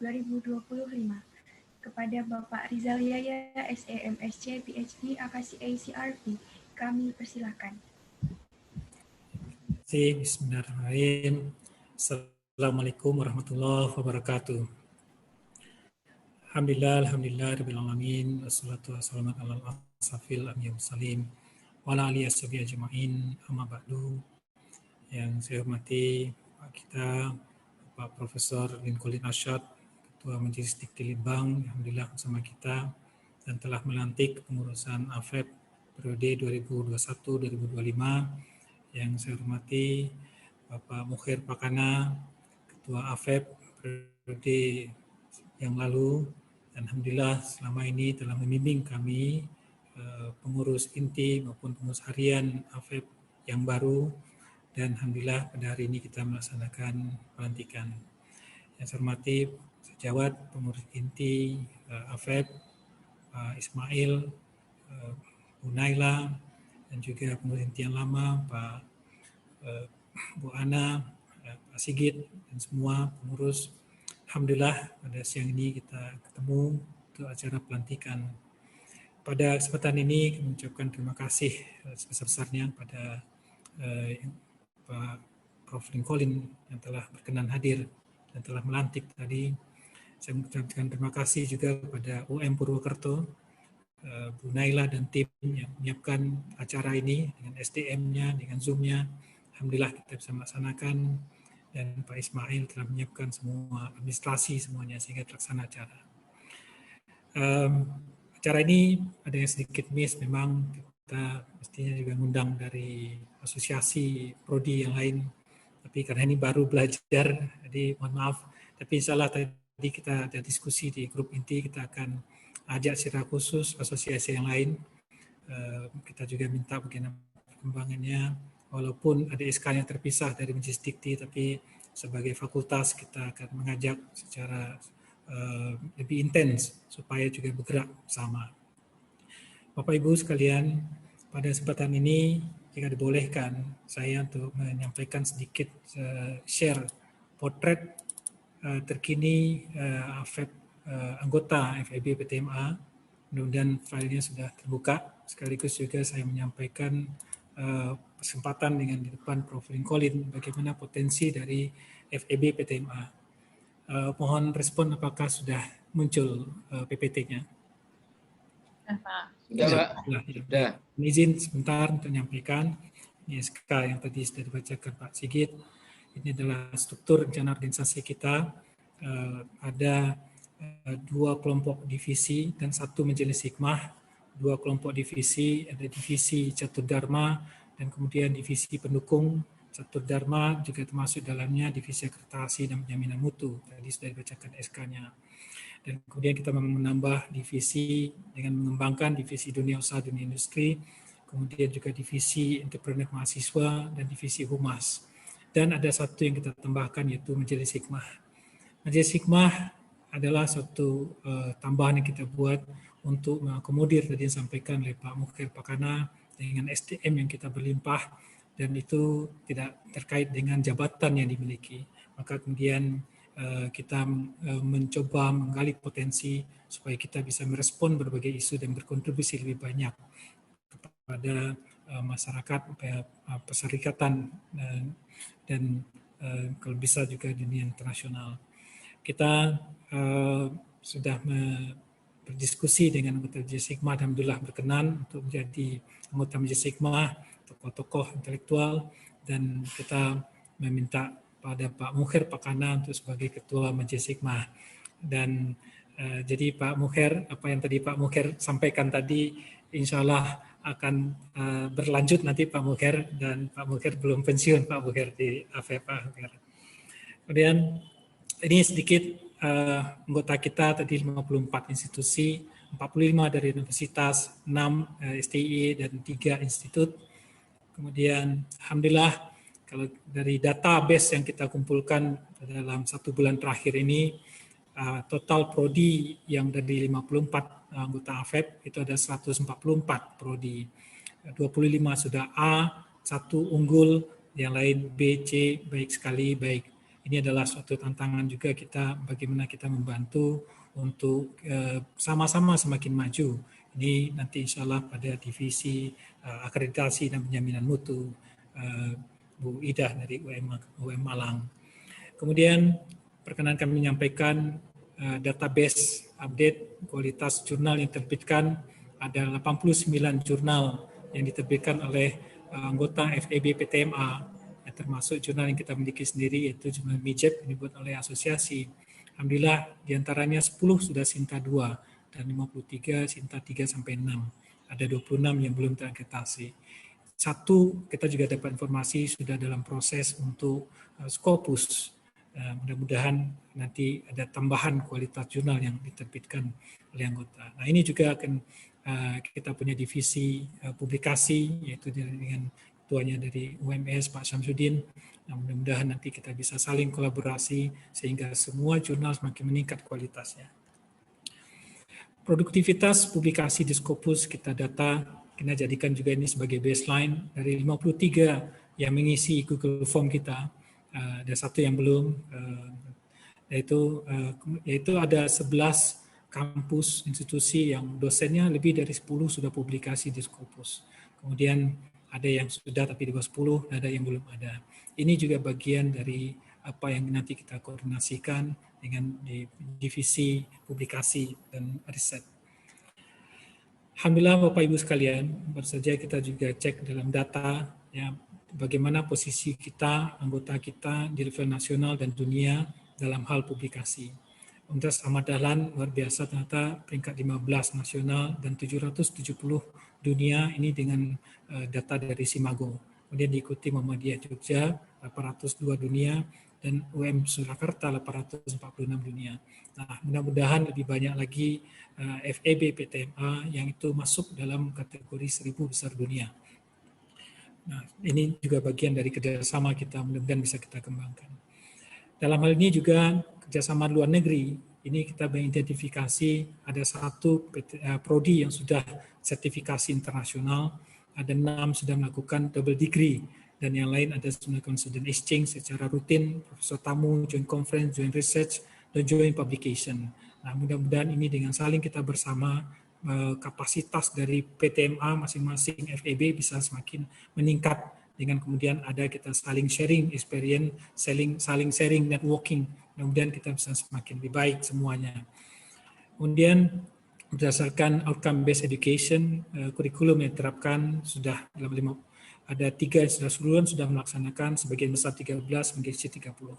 kepada Bapak Rizal Yaya SEMSC PhD AKCA CRP. Kami persilakan. Bismillahirrahmanirrahim. Assalamualaikum warahmatullahi wabarakatuh. Alhamdulillah rabbil wassalatu wassalamu ala asrofil anbiya'i mursalin wa ala alihi washabihi ajma'in, amma ba'du. Yang saya hormati Pak kita, Pak Profesor Lincoln Arsyad, Ketua Majelis Dikti Litbang, alhamdulillah bersama kita dan telah melantik pengurusan AFEP periode 2021-2025. Yang saya hormati Bapak Mukhair Pakana, Ketua AFEP periode yang lalu, dan alhamdulillah selama ini telah membimbing kami pengurus inti maupun pengurus harian AFEP yang baru, dan alhamdulillah pada hari ini kita melaksanakan pelantikan. Yang saya hormati sejawat pengurus inti AFEP, Pak Ismail, Bu Naila, dan juga pengurus inti yang lama, Pak Bu Ana, Pak Sigit, dan semua pengurus. Alhamdulillah pada siang ini kita ketemu untuk acara pelantikan. Pada kesempatan ini kami mengucapkan terima kasih sebesar-besarnya pada Pak Prof. Lincoln yang telah berkenan hadir dan telah melantik tadi. Saya mengucapkan terima kasih juga kepada UM Purwokerto, Bu Naila dan tim yang menyiapkan acara ini dengan SDM-nya, dengan Zoom-nya. Alhamdulillah kita bisa melaksanakan, dan Pak Ismail telah menyiapkan semua administrasi semuanya sehingga terlaksana acara. Acara ini ada yang sedikit miss, memang kita mestinya juga ngundang dari asosiasi prodi yang lain, tapi karena ini baru belajar, jadi mohon maaf. Tapi insya Allah tadi kita ada diskusi di grup inti, kita akan ajak secara khusus asosiasi yang lain. Kita juga minta bagaimana perkembangannya, walaupun ada SK yang terpisah dari Majelis Dikti, tapi sebagai fakultas kita akan mengajak secara lebih intens supaya juga bergerak bersama. Bapak Ibu sekalian, pada kesempatan ini jika dibolehkan saya untuk menyampaikan sedikit share potret terkini AFEP, anggota FEB PTMA. Mudah-mudahan filenya sudah terbuka. Sekaligus juga saya menyampaikan kesempatan dengan di depan Prof. Lincoln bagaimana potensi dari FEB PTMA. Mohon respon apakah sudah muncul PPT-nya. Sudah, Pak. Sudah. Izin sebentar untuk menyampaikan ini SK yang tadi sudah dibacakan Pak Sigit. Ini adalah struktur rencana organisasi kita. Ada 2 kelompok divisi dan 1 majelis hikmah. 2 kelompok divisi, ada divisi Catur Dharma dan kemudian divisi pendukung. Catur Dharma juga termasuk dalamnya divisi akreditasi dan penjaminan mutu. Tadi sudah dibacakan SK-nya. Dan kemudian kita menambah divisi dengan mengembangkan divisi dunia usaha, dunia industri, kemudian juga divisi entrepreneur mahasiswa dan divisi humas. Dan ada satu yang kita tambahkan yaitu majelis hikmah. Majelis hikmah adalah suatu tambahan yang kita buat untuk mengakomodir tadi yang disampaikan oleh Pak Mukhair Pakana dengan SDM yang kita berlimpah, dan itu tidak terkait dengan jabatan yang dimiliki. Maka kemudian kita mencoba menggali potensi supaya kita bisa merespon berbagai isu dan berkontribusi lebih banyak kepada masyarakat, perserikatan, dan kalau bisa juga dunia internasional. Kita sudah berdiskusi dengan anggota Majelis Hikmah, alhamdulillah berkenan untuk menjadi anggota Majelis Hikmah, tokoh-tokoh intelektual, dan kita meminta pada Pak Mukhair Pakana untuk sebagai Ketua Majelis Hikmah. Dan jadi Pak Mukhair, apa yang tadi Pak Mukhair sampaikan tadi, insya Allah akan berlanjut nanti Pak Mukhair, dan Pak Mukhair belum pensiun Pak Mukhair di AFEP Pak Mukhair. Kemudian ini sedikit anggota kita tadi 54 institusi, 45 dari universitas, 6 STI dan 3 institut. Kemudian alhamdulillah kalau dari database yang kita kumpulkan dalam 1 bulan terakhir ini, total prodi yang dari 54 anggota AFEP itu ada 144 prodi. 25 sudah A, 1 unggul, yang lain B, C, baik sekali, baik. Ini adalah suatu tantangan juga kita, bagaimana kita membantu untuk sama-sama semakin maju. Ini nanti insya Allah pada divisi akreditasi dan penjaminan mutu, Bu Idah dari UM Malang. Kemudian perkenan kami menyampaikan database update kualitas jurnal yang diterbitkan. Ada 89 jurnal yang diterbitkan oleh anggota FEB PTMA, termasuk jurnal yang kita miliki sendiri yaitu jurnal MIJEP yang dibuat oleh asosiasi. Alhamdulillah diantaranya 10 sudah Sinta 2 dan 53 Sinta 3 sampai 6. Ada 26 yang belum terakreditasi. Satu, kita juga dapat informasi sudah dalam proses untuk Scopus. Mudah-mudahan nanti ada tambahan kualitas jurnal yang diterbitkan oleh anggota. Nah, ini juga akan kita punya divisi publikasi, yaitu dengan ketuanya dari UMS Pak Syamsuddin. Nah, mudah-mudahan nanti kita bisa saling kolaborasi sehingga semua jurnal semakin meningkat kualitasnya. Produktivitas publikasi di Scopus kita data, kita jadikan juga ini sebagai baseline. Dari 53 yang mengisi Google Form kita, ada satu yang belum, yaitu ada 11 kampus institusi yang dosennya lebih dari 10 sudah publikasi di Scopus. Kemudian ada yang sudah tapi di bawah 10, ada yang belum ada. Ini juga bagian dari apa yang nanti kita koordinasikan dengan di divisi publikasi dan riset. Alhamdulillah Bapak Ibu sekalian, baru saja kita juga cek dalam data ya, bagaimana posisi kita, anggota kita di level nasional dan dunia dalam hal publikasi. Universitas Ahmad Dahlan luar biasa ternyata peringkat 15 nasional dan 770 dunia ini dengan data dari Simago. Kemudian diikuti Muhammadiyah Jogja 802 dunia dan UM Surakarta 846 dunia. Nah, mudah-mudahan lebih banyak lagi FEB PTMA yang itu masuk dalam kategori 1000 besar dunia. Nah, ini juga bagian dari kerjasama kita, mudah-mudahan bisa kita kembangkan. Dalam hal ini juga kerjasama luar negeri, ini kita mengidentifikasi ada satu prodi yang sudah sertifikasi internasional, ada 6 sudah melakukan double degree, dan yang lain ada melakukan student exchange secara rutin, profesor tamu, joint conference, joint research, dan joint publication. Nah, mudah-mudahan ini dengan saling kita bersama, kapasitas dari PTMA masing-masing FEB bisa semakin meningkat dengan kemudian ada kita saling sharing experience, saling sharing networking, kemudian kita bisa semakin lebih baik semuanya. Kemudian berdasarkan outcome based education, kurikulum yang diterapkan sudah dalam ada 3 yang sudah seluruhan sudah melaksanakan, sebagian besar 13, mengisi 30.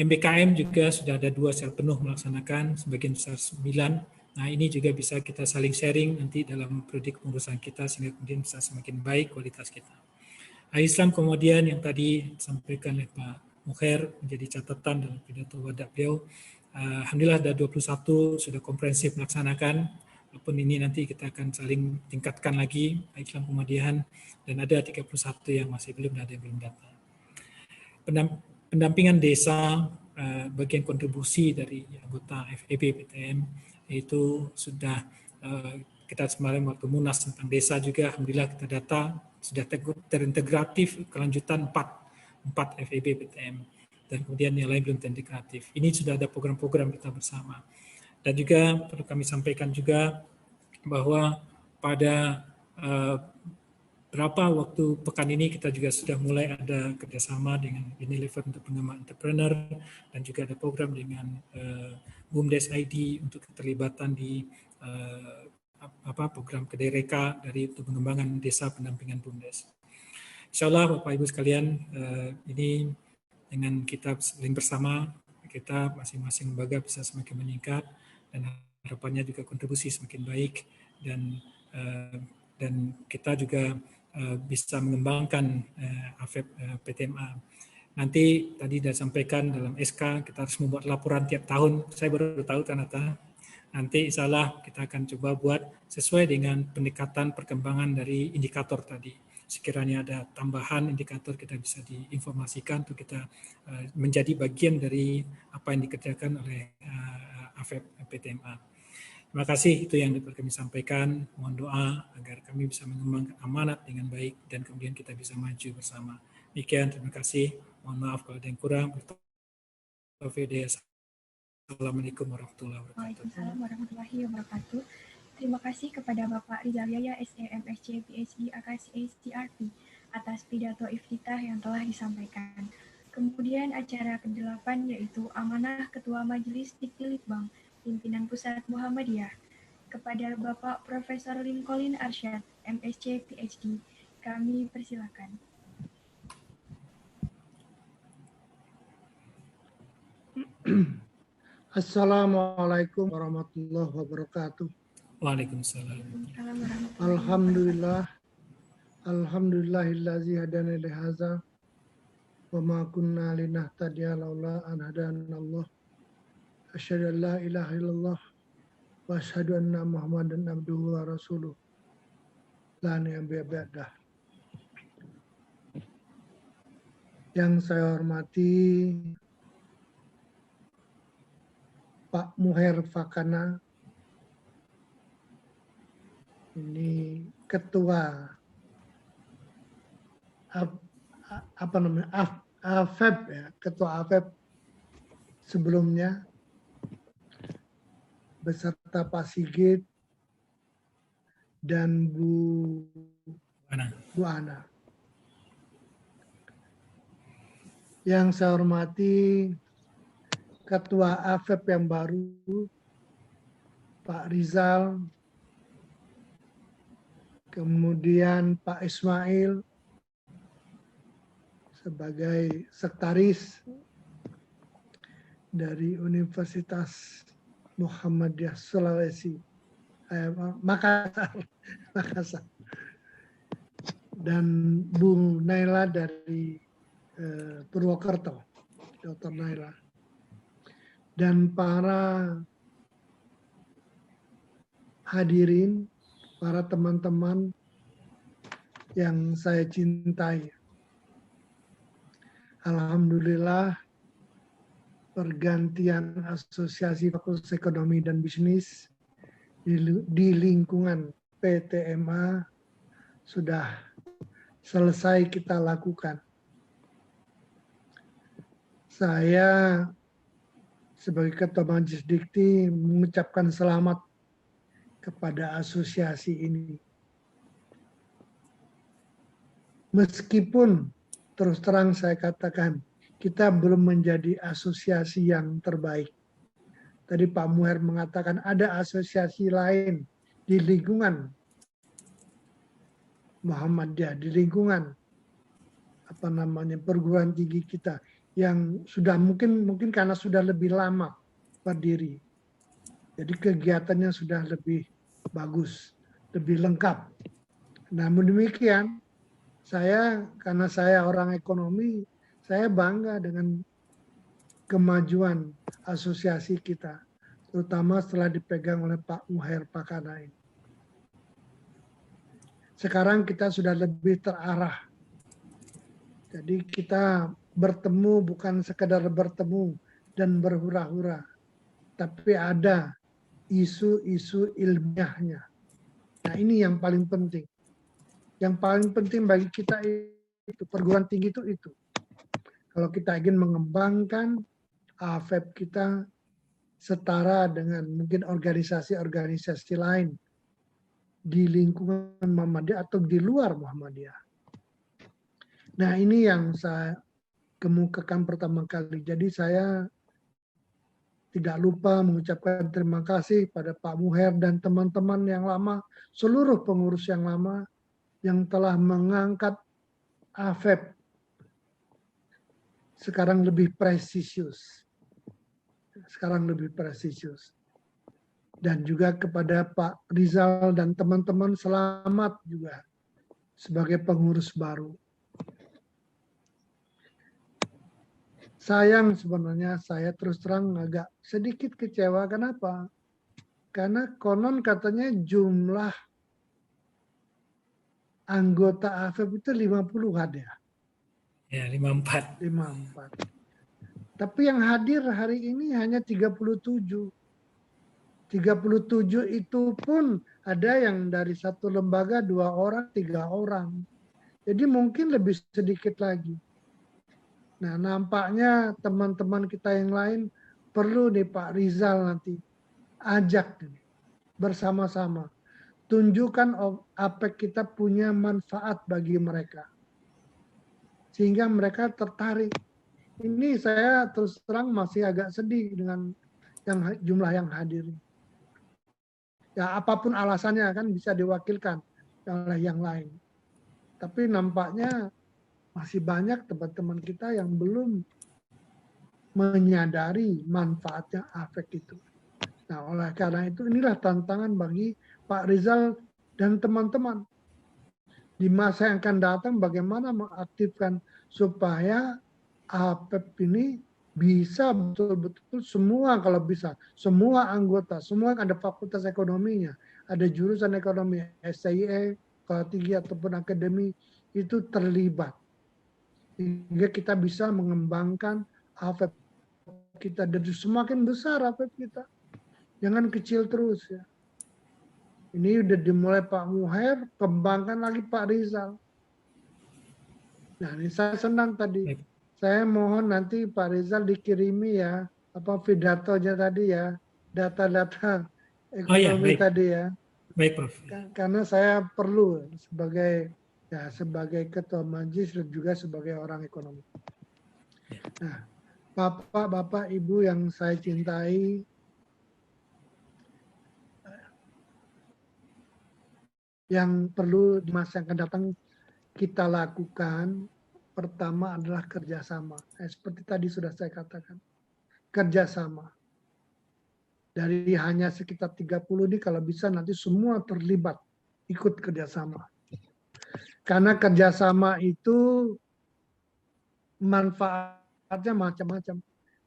MBKM juga sudah ada 2 secara penuh melaksanakan, sebagian besar 9. Nah, ini juga bisa kita saling sharing nanti dalam periode kepengurusan kita sehingga kemudian bisa semakin baik kualitas kita. Islam kemudian yang tadi disampaikan oleh Pak Mukhair menjadi catatan dalam pidato wadah beliau. Alhamdulillah ada 21 sudah komprehensif melaksanakan, walaupun ini nanti kita akan saling tingkatkan lagi Islam Muhammadiyah, dan ada 31 yang masih belum, ada yang belum datang. Pendampingan desa, bagian kontribusi dari anggota FEB PTM, itu sudah kita semalam waktu munas tentang desa juga, alhamdulillah kita data sudah terintegratif kelanjutan 4 FEB PTM, dan kemudian yang lain belum terintegratif. Ini sudah ada program-program kita bersama. Dan juga perlu kami sampaikan juga bahwa pada berapa waktu pekan ini kita juga sudah mulai ada kerjasama dengan Unilever untuk pengembangan entrepreneur, dan juga ada program dengan BUMDes ID untuk keterlibatan di program Kedai Reka dari untuk pengembangan desa pendampingan BUMDes. Insyaallah Bapak Ibu sekalian, ini dengan kita saling bersama, kita masing-masing lembaga bisa semakin meningkat, dan harapannya juga kontribusi semakin baik, dan kita juga bisa mengembangkan AFEB PTMA. Nanti tadi sudah sampaikan dalam SK kita harus membuat laporan tiap tahun. Saya baru tahu ternyata. Nanti insya Allah kita akan coba buat sesuai dengan pendekatan perkembangan dari indikator tadi. Sekiranya ada tambahan indikator kita bisa diinformasikan untuk kita menjadi bagian dari apa yang dikerjakan oleh AFEB PTMA. Terima kasih, itu yang dapat kami sampaikan. Mohon doa agar kami bisa mengembangkan amanat dengan baik dan kemudian kita bisa maju bersama. Demikian, terima kasih. Mohon maaf kalau ada yang kurang. Assalamualaikum warahmatullahi wabarakatuh. Waalaikumsalam warahmatullahi wabarakatuh. Terima kasih kepada Bapak Rizal Yahya, SEMSC, PhD, AKSA, CRP atas pidato iftitah yang telah disampaikan. Kemudian acara ke-8 yaitu amanah Ketua Majelis Diktilitbang Pimpinan Pusat Muhammadiyah kepada Bapak Profesor Lincoln Arsyad, MSc, PhD. Kami persilakan. Assalamualaikum warahmatullahi wabarakatuh. Waalaikumsalam. Alhamdulillah. Alhamdulillahillazi hadana li hadza wa ma kunna linahtadiya laula an hadanallah. Asyhadu an la ilaha illallah wa asyhadu anna Muhammadan abduhu wa rasuluh. La nabiyya ba'dah. Yang saya hormati Pak Muher Fakana, ini ketua AFEB ya, ketua AFEB sebelumnya, beserta Pak Sigit dan Bu Ana. Yang saya hormati Ketua AFEB yang baru, Pak Rizal, kemudian Pak Ismail sebagai sekretaris dari Universitas Muhammadiyah Sulawesi, Makassar, dan Bu Naila dari Purwokerto, Dr. Naila, dan para hadirin, para teman-teman yang saya cintai. Alhamdulillah, pergantian Asosiasi Fakultas Ekonomi dan Bisnis di lingkungan PTMA sudah selesai kita lakukan. Saya sebagai Ketua Majelis Dikti mengucapkan selamat kepada asosiasi ini. Meskipun terus terang saya katakan kita belum menjadi asosiasi yang terbaik. Tadi Pak Muher mengatakan ada asosiasi lain di lingkungan Muhammadiyah, di lingkungan perguruan tinggi kita yang sudah mungkin karena sudah lebih lama berdiri. Jadi kegiatannya sudah lebih bagus, lebih lengkap. Namun demikian, karena saya orang ekonomi, saya bangga dengan kemajuan asosiasi kita, terutama setelah dipegang oleh Pak Muher Fakana ini. Sekarang kita sudah lebih terarah. Jadi kita bertemu bukan sekedar bertemu dan berhura-hura, tapi ada isu-isu ilmiahnya. Nah, ini yang paling penting. Yang paling penting bagi kita itu perguruan tinggi itu. Kalau kita ingin mengembangkan AFEB kita setara dengan mungkin organisasi-organisasi lain di lingkungan Muhammadiyah atau di luar Muhammadiyah. Nah, ini yang saya kemukakan pertama kali. Jadi saya tidak lupa mengucapkan terima kasih pada Pak Muher dan teman-teman yang lama, seluruh pengurus yang lama yang telah mengangkat AFEB sekarang lebih presisius. Dan juga kepada Pak Rizal dan teman-teman selamat juga sebagai pengurus baru. Sayang sebenarnya saya terus terang agak sedikit kecewa. Kenapa? Karena konon katanya jumlah anggota AFEB itu 50 ada. Ya, 54. 54. Tapi yang hadir hari ini hanya 37. 37 itu pun ada yang dari satu lembaga 2 orang, 3 orang. Jadi mungkin lebih sedikit lagi. Nah, nampaknya teman-teman kita yang lain perlu nih Pak Rizal nanti ajak bersama-sama. Tunjukkan APEK kita punya manfaat bagi mereka. Sehingga mereka tertarik. Ini saya terus terang masih agak sedih dengan jumlah yang hadir. Ya, apapun alasannya kan bisa diwakilkan oleh yang lain. Tapi nampaknya masih banyak teman-teman kita yang belum menyadari manfaatnya AFEK itu. Nah, oleh karena itu inilah tantangan bagi Pak Rizal dan teman-teman. Di masa yang akan datang bagaimana mengaktifkan supaya APEP ini bisa betul-betul semua, kalau bisa, semua anggota, semua ada fakultas ekonominya, ada jurusan ekonomi, SIE, K3 ataupun akademi, itu terlibat. Sehingga kita bisa mengembangkan APEP kita, dan semakin besar APEP kita. Jangan kecil terus ya. Ini udah dimulai Pak Muhair, kembangkan lagi Pak Rizal. Nah, ini saya senang tadi. Saya mohon nanti Pak Rizal dikirimi ya, apa pidatonya tadi ya, data-data ekonomi tadi ya. Baik, Prof. Karena saya perlu sebagai ketua majelis dan juga sebagai orang ekonomi. Nah, Bapak, Ibu yang saya cintai, yang perlu di masa yang akan datang kita lakukan, pertama adalah kerjasama. Seperti tadi sudah saya katakan, kerjasama. Dari hanya sekitar 30 ini, kalau bisa nanti semua terlibat, ikut kerjasama. Karena kerjasama itu manfaatnya macam-macam.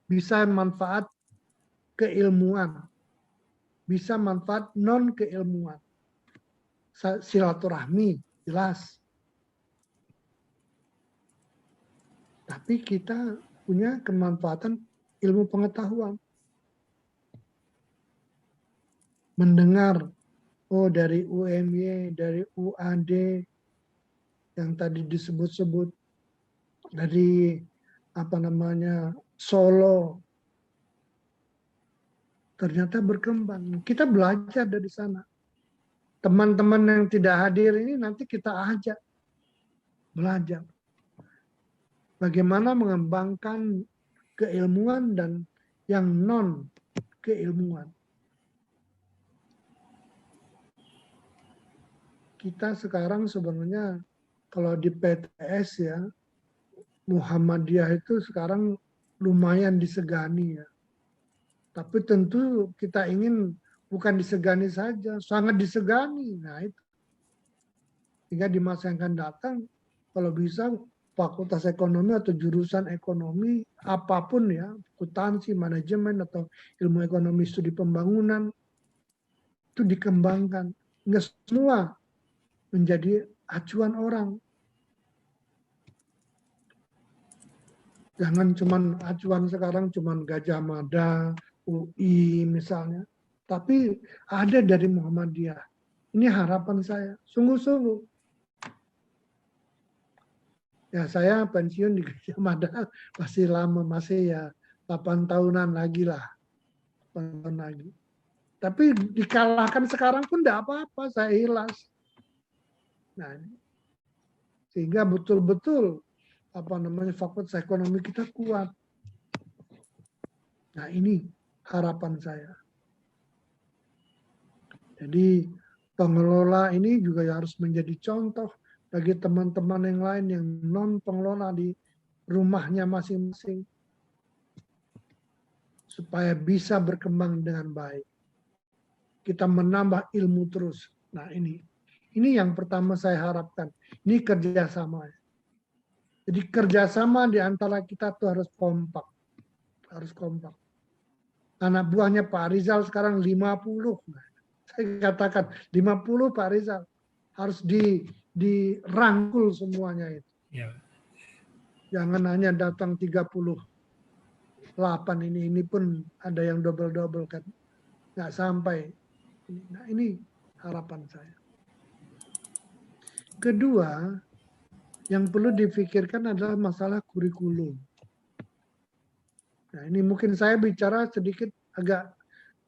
Bisa manfaat keilmuan, bisa manfaat non-keilmuan. Silaturahmi, jelas. Tapi kita punya kemanfaatan ilmu pengetahuan. Mendengar, oh dari UMY, dari UAD, yang tadi disebut-sebut, dari Solo, ternyata berkembang. Kita belajar dari sana. Teman-teman yang tidak hadir ini nanti kita ajak belajar. Bagaimana mengembangkan keilmuan dan yang non keilmuan. Kita sekarang sebenarnya kalau di PTS ya, Muhammadiyah itu sekarang lumayan disegani ya. Tapi tentu kita ingin bukan disegani saja, sangat disegani. Nah itu. Sehingga di masa yang akan datang, kalau bisa fakultas ekonomi atau jurusan ekonomi, apapun ya, akuntansi, manajemen, atau ilmu ekonomi studi pembangunan, itu dikembangkan. Nggak semua menjadi acuan orang. Jangan cuman acuan sekarang cuman Gajah Mada, UI misalnya. Tapi ada dari Muhammadiyah. Ini harapan saya, sungguh-sungguh. Ya saya pensiun di Gajah Mada masih lama, masih ya 8 tahunan lagi lah. 8 tahun lagi. Tapi dikalahkan sekarang pun tidak apa-apa, saya ikhlas. Nah, sehingga betul-betul fakultas ekonomi kita kuat. Nah ini harapan saya. Jadi pengelola ini juga harus menjadi contoh bagi teman-teman yang lain yang non pengelola di rumahnya masing-masing, supaya bisa berkembang dengan baik. Kita menambah ilmu terus. Nah ini yang pertama saya harapkan. Ini kerjasama. Jadi kerjasama di antara kita tuh harus kompak. Harus kompak. Anak buahnya Pak Rizal sekarang 50. Saya katakan 50 Pak Rizal. Harus dirangkul semuanya itu. Ya. Jangan hanya datang 38 ini pun ada yang double-double kan. Nggak sampai. Nah ini harapan saya. Kedua, yang perlu difikirkan adalah masalah kurikulum. Nah ini mungkin saya bicara sedikit agak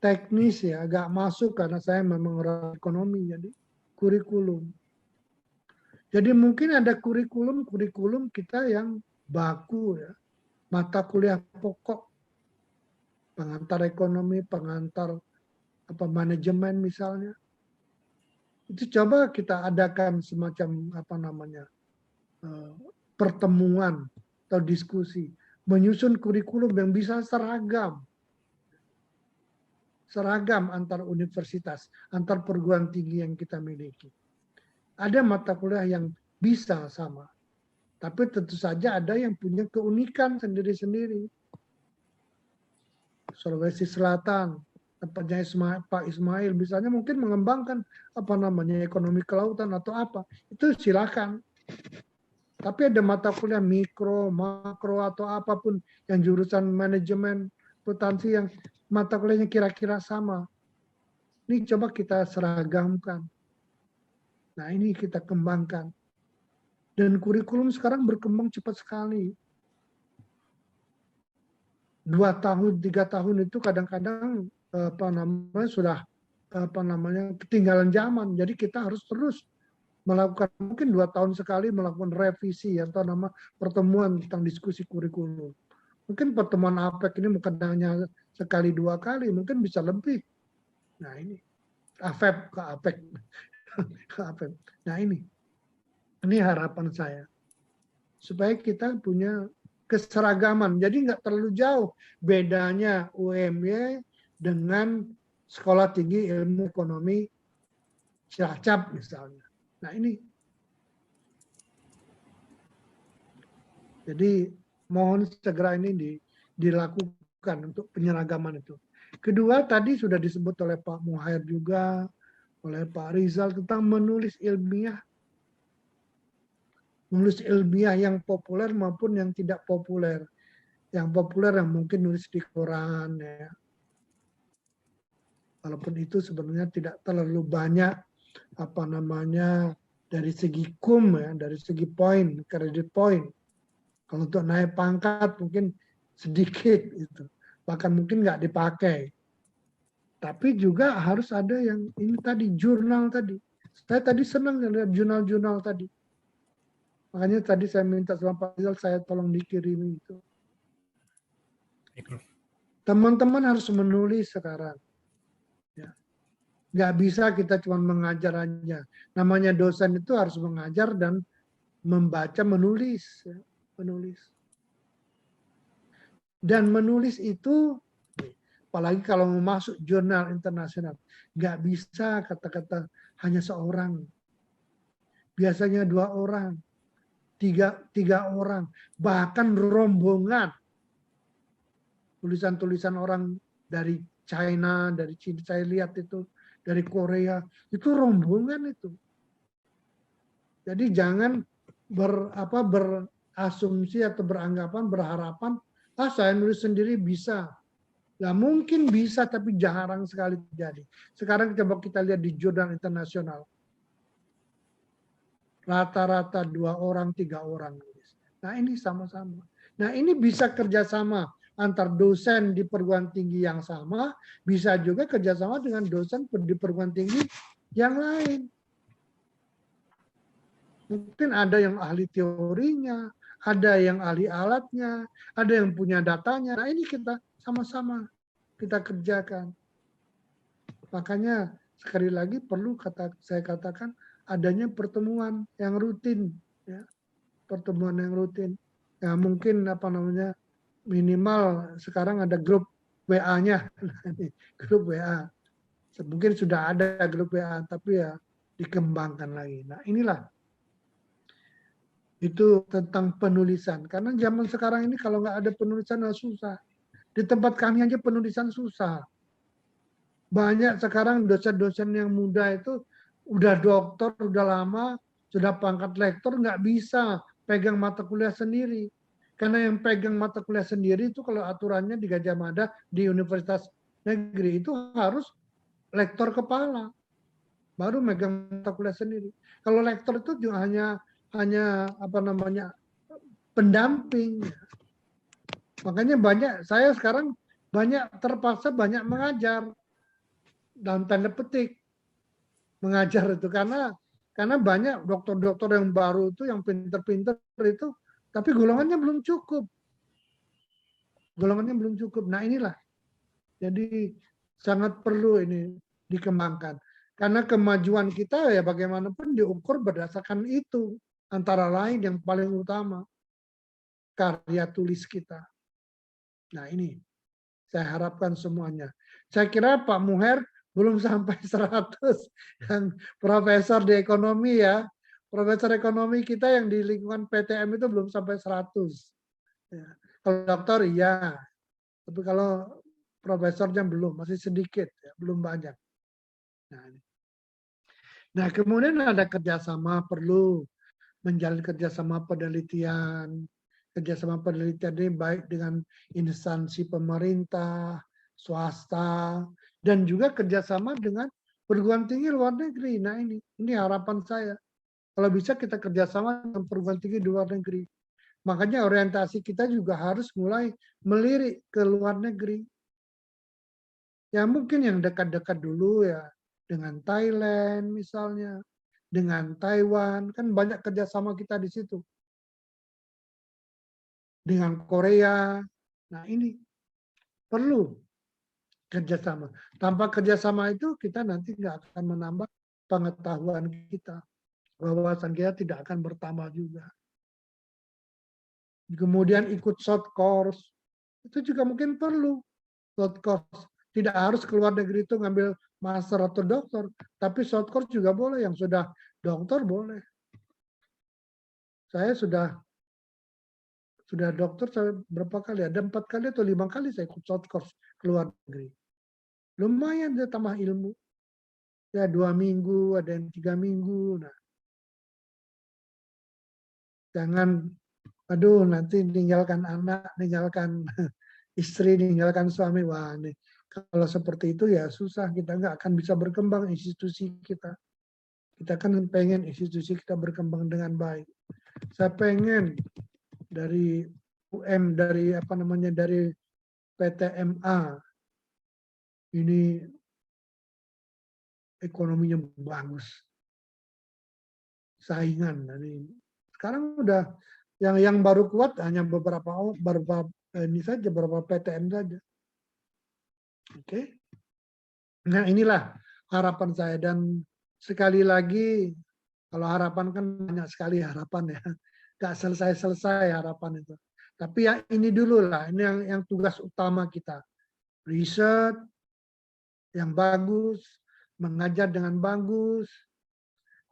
teknis ya, agak masuk karena saya memang orang ekonomi, jadi kurikulum. Jadi mungkin ada kurikulum kita yang baku ya, mata kuliah pokok, pengantar ekonomi, pengantar manajemen misalnya. Itu coba kita adakan semacam pertemuan atau diskusi. menyusun kurikulum yang bisa seragam antar universitas, antar perguruan tinggi yang kita miliki. Ada mata kuliah yang bisa sama, tapi tentu saja ada yang punya keunikan sendiri-sendiri. Sulawesi Selatan, tempatnya Pak Ismail, misalnya mungkin mengembangkan ekonomi kelautan atau apa, itu silakan. Tapi ada mata kuliah mikro, makro atau apapun yang jurusan manajemen, akuntansi yang mata kuliahnya kira-kira sama. Ini coba kita seragamkan. Nah, ini kita kembangkan. Dan kurikulum sekarang berkembang cepat sekali. 2 tahun, 3 tahun itu kadang-kadang sudah ketinggalan zaman. Jadi kita harus terus melakukan, mungkin 2 tahun sekali melakukan revisi atau pertemuan tentang diskusi kurikulum. Mungkin pertemuan APEC ini bukan hanya sekali 2 kali, mungkin bisa lebih. Nah ini APEC ke APEC. Nah ini harapan saya supaya kita punya keseragaman. Jadi nggak terlalu jauh bedanya UMY dengan Sekolah Tinggi Ilmu Ekonomi Cilacap misalnya. Nah ini, jadi mohon segera ini dilakukan untuk penyeragaman itu. Kedua tadi sudah disebut oleh Pak Muhair juga, oleh Pak Rizal tentang menulis ilmiah. Menulis ilmiah yang populer maupun yang tidak populer. Yang populer yang mungkin nulis di koran ya. Walaupun itu sebenarnya tidak terlalu banyak dari segi ya, dari segi poin, kredit poin. Kalau untuk naik pangkat mungkin sedikit itu, bahkan mungkin nggak dipakai. Tapi juga harus ada yang ini tadi jurnal tadi. Saya tadi senang lihat jurnal-jurnal tadi. Makanya tadi saya minta sama Pak Rizal, saya tolong dikirimi itu. Teman-teman harus menulis sekarang. Nggak bisa kita cuma mengajar aja. Namanya dosen itu harus mengajar dan membaca, menulis. Ya. Menulis. Dan menulis itu, apalagi kalau mau masuk jurnal internasional, nggak bisa kata-kata hanya seorang. Biasanya 2 orang, 3 orang, bahkan rombongan. Tulisan-tulisan orang dari China, dari China, saya lihat itu, dari Korea, itu rombongan itu. Jadi jangan berasumsi atau berharapan, saya nulis sendiri bisa. Nah, mungkin bisa, tapi jarang sekali terjadi. Sekarang coba kita lihat di jurnal internasional. Rata-rata 2 orang, 3 orang. Nah, ini sama-sama. Nah, ini bisa kerjasama antar dosen di perguruan tinggi yang sama, bisa juga kerjasama dengan dosen di perguruan tinggi yang lain. Mungkin ada yang ahli teorinya, ada yang ahli alatnya, ada yang punya datanya. Nah ini kita sama-sama kita kerjakan. Makanya sekali lagi perlu saya katakan adanya pertemuan yang rutin, ya. Pertemuan yang rutin. Ya mungkin minimal sekarang ada grup WA-nya, grup WA. Mungkin sudah ada grup WA, tapi ya dikembangkan lagi. Nah inilah itu tentang penulisan. Karena zaman sekarang ini kalau nggak ada penulisan susah. Di tempat kami aja penulisan susah. Banyak sekarang dosen-dosen yang muda itu udah doktor, udah lama, sudah pangkat lektor, nggak bisa pegang mata kuliah sendiri. Karena yang pegang mata kuliah sendiri itu kalau aturannya di Gajah Mada di Universitas Negeri itu harus lektor kepala. Baru megang mata kuliah sendiri. Kalau lektor itu juga hanya pendamping. Makanya saya sekarang terpaksa banyak mengajar dalam tanda petik. Mengajar itu karena banyak dokter-dokter yang baru itu yang pinter-pinter itu tapi golongannya belum cukup. Golongannya belum cukup. Nah inilah. Jadi sangat perlu ini dikembangkan. Karena kemajuan kita ya bagaimanapun diukur berdasarkan itu. Antara lain yang paling utama. Karya tulis kita. Nah ini, saya harapkan semuanya. Saya kira Pak Muher belum sampai 100 yang profesor di ekonomi ya. Profesor ekonomi kita yang di lingkungan PTM itu belum sampai 100. Ya. Kalau dokter iya, tapi kalau profesornya belum, masih sedikit, ya, belum banyak. Nah, kemudian ada kerjasama, perlu menjalin kerjasama penelitian. Kerjasama penelitian ini baik dengan instansi pemerintah, swasta, dan juga kerjasama dengan perguruan tinggi luar negeri. Nah ini harapan saya. Kalau bisa kita kerjasama dengan perguruan tinggi di luar negeri. Makanya orientasi kita juga harus mulai melirik ke luar negeri. Ya mungkin yang dekat-dekat dulu ya, dengan Thailand misalnya, dengan Taiwan, kan banyak kerjasama kita di situ. Dengan Korea, nah ini perlu kerjasama. Tanpa kerjasama itu kita nanti nggak akan menambah pengetahuan kita. Wawasan kita tidak akan bertambah juga. Kemudian ikut short course, itu juga mungkin perlu short course. Tidak harus keluar negeri itu ngambil master atau doktor, tapi short course juga boleh. Yang sudah doktor boleh. Saya sudah dokter saya berapa kali? Ada 4 kali atau 5 kali saya ikut short course keluar negeri. Lumayan dia tambah ilmu. Ya 2 minggu, ada yang 3 minggu. Nah, jangan, aduh nanti meninggalkan anak, meninggalkan istri, meninggalkan suami. Wah, nih, kalau seperti itu ya susah, kita nggak akan bisa berkembang institusi kita. Kita kan pengen institusi kita berkembang dengan baik. Saya pengen dari UM, dari apa namanya, dari PTMA ini ekonominya bagus, saingan. Sekarang udah yang baru kuat hanya beberapa ini saja, beberapa PTM saja. Oke. Nah inilah harapan saya, dan sekali lagi kalau harapan kan banyak sekali harapan ya, nggak selesai harapan itu. Tapi ya ini dulu lah, ini yang tugas utama kita, riset yang bagus, mengajar dengan bagus,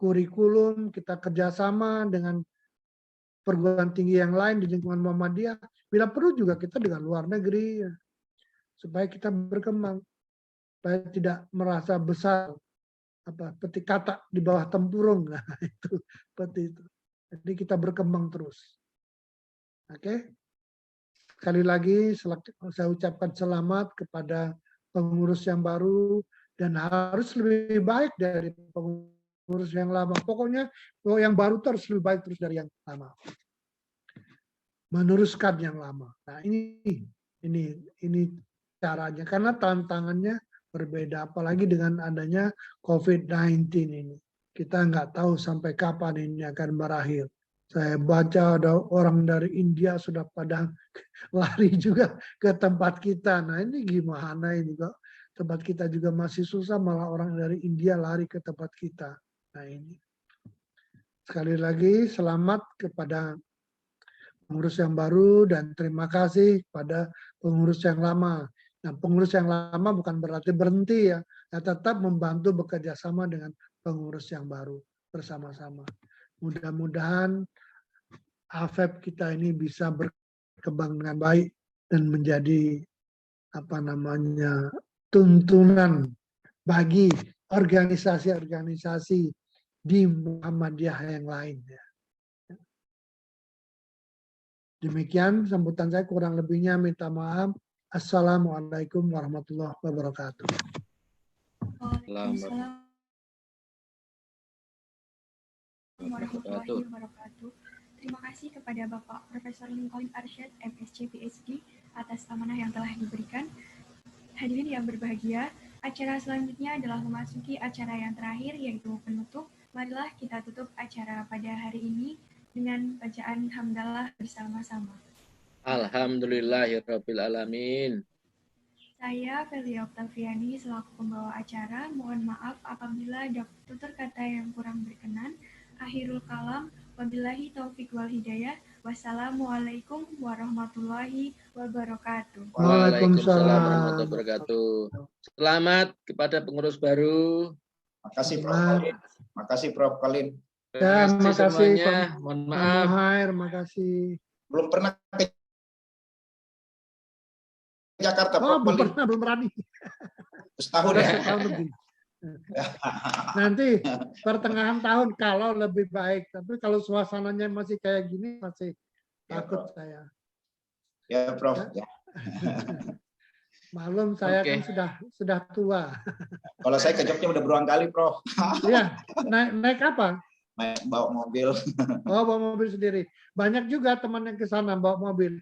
kurikulum kita kerjasama dengan perguruan tinggi yang lain di lingkungan Muhammadiyah, bila perlu juga kita dengan luar negeri, supaya kita berkembang, supaya tidak merasa besar, petik katak di bawah tempurung, nah itu seperti itu. Jadi kita berkembang terus. Oke, sekali lagi saya ucapkan selamat kepada pengurus yang baru, dan harus lebih baik dari pengurus yang lama. Pokoknya yang baru harus lebih baik terus dari yang lama. Meneruskan yang lama. Nah ini caranya, karena tantangannya berbeda, apalagi dengan adanya COVID-19 ini. Kita nggak tahu sampai kapan ini akan berakhir. Saya baca ada orang dari India sudah pada lari juga ke tempat kita. Nah ini gimana ini kok? Tempat kita juga masih susah, malah orang dari India lari ke tempat kita. Nah ini. Sekali lagi selamat kepada pengurus yang baru, dan terima kasih kepada pengurus yang lama. Nah, pengurus yang lama bukan berarti berhenti ya, tetap membantu bekerja sama dengan pengurus yang baru bersama-sama. Mudah-mudahan AFEP kita ini bisa berkembang dengan baik dan menjadi tuntunan bagi organisasi-organisasi di Muhammadiyah yang lain. Demikian sambutan saya, kurang lebihnya minta maaf. Assalamualaikum warahmatullahi wabarakatuh. Waalaikumsalam warahmatullahi wabarakatuh. Terima kasih kepada Bapak Profesor Lincoln Arsyad, MSc PhD, atas amanah yang telah diberikan. Hadirin yang berbahagia, acara selanjutnya adalah memasuki acara yang terakhir, yaitu penutup. Marilah kita tutup acara pada hari ini dengan bacaan hamdalah bersama-sama. Alhamdulillahirabbil alamin. Saya Feli Oktaviani selaku pembawa acara. Mohon maaf apabila ada tutur kata yang kurang berkenan. Akhirul kalam, wabillahi taufik wal hidayah. Wassalamualaikum warahmatullahi wabarakatuh. Waalaikumsalam warahmatullahi wabarakatuh. Selamat kepada pengurus baru. Makasih Prof. Khalid. Makasih Prof. Khalid. Ya, Terima kasih makasih semuanya. Mohon maaf. Muhair, makasih. Belum pernah ke Jakarta Oh, Prof. belum Khalid. pernah, belum berani. Setahun Udah ya. setahun lebih. Nanti pertengahan tahun kalau lebih baik, tapi kalau suasananya masih kayak gini masih Ya, takut Prof. saya. Ya Prof. Ya. Malum saya Oke. kan sudah tua. Kalau saya ke Jogja udah berulang kali Prof. Iya, naik apa? Bawa mobil. Oh, bawa mobil sendiri. Banyak juga teman yang ke sana bawa mobil.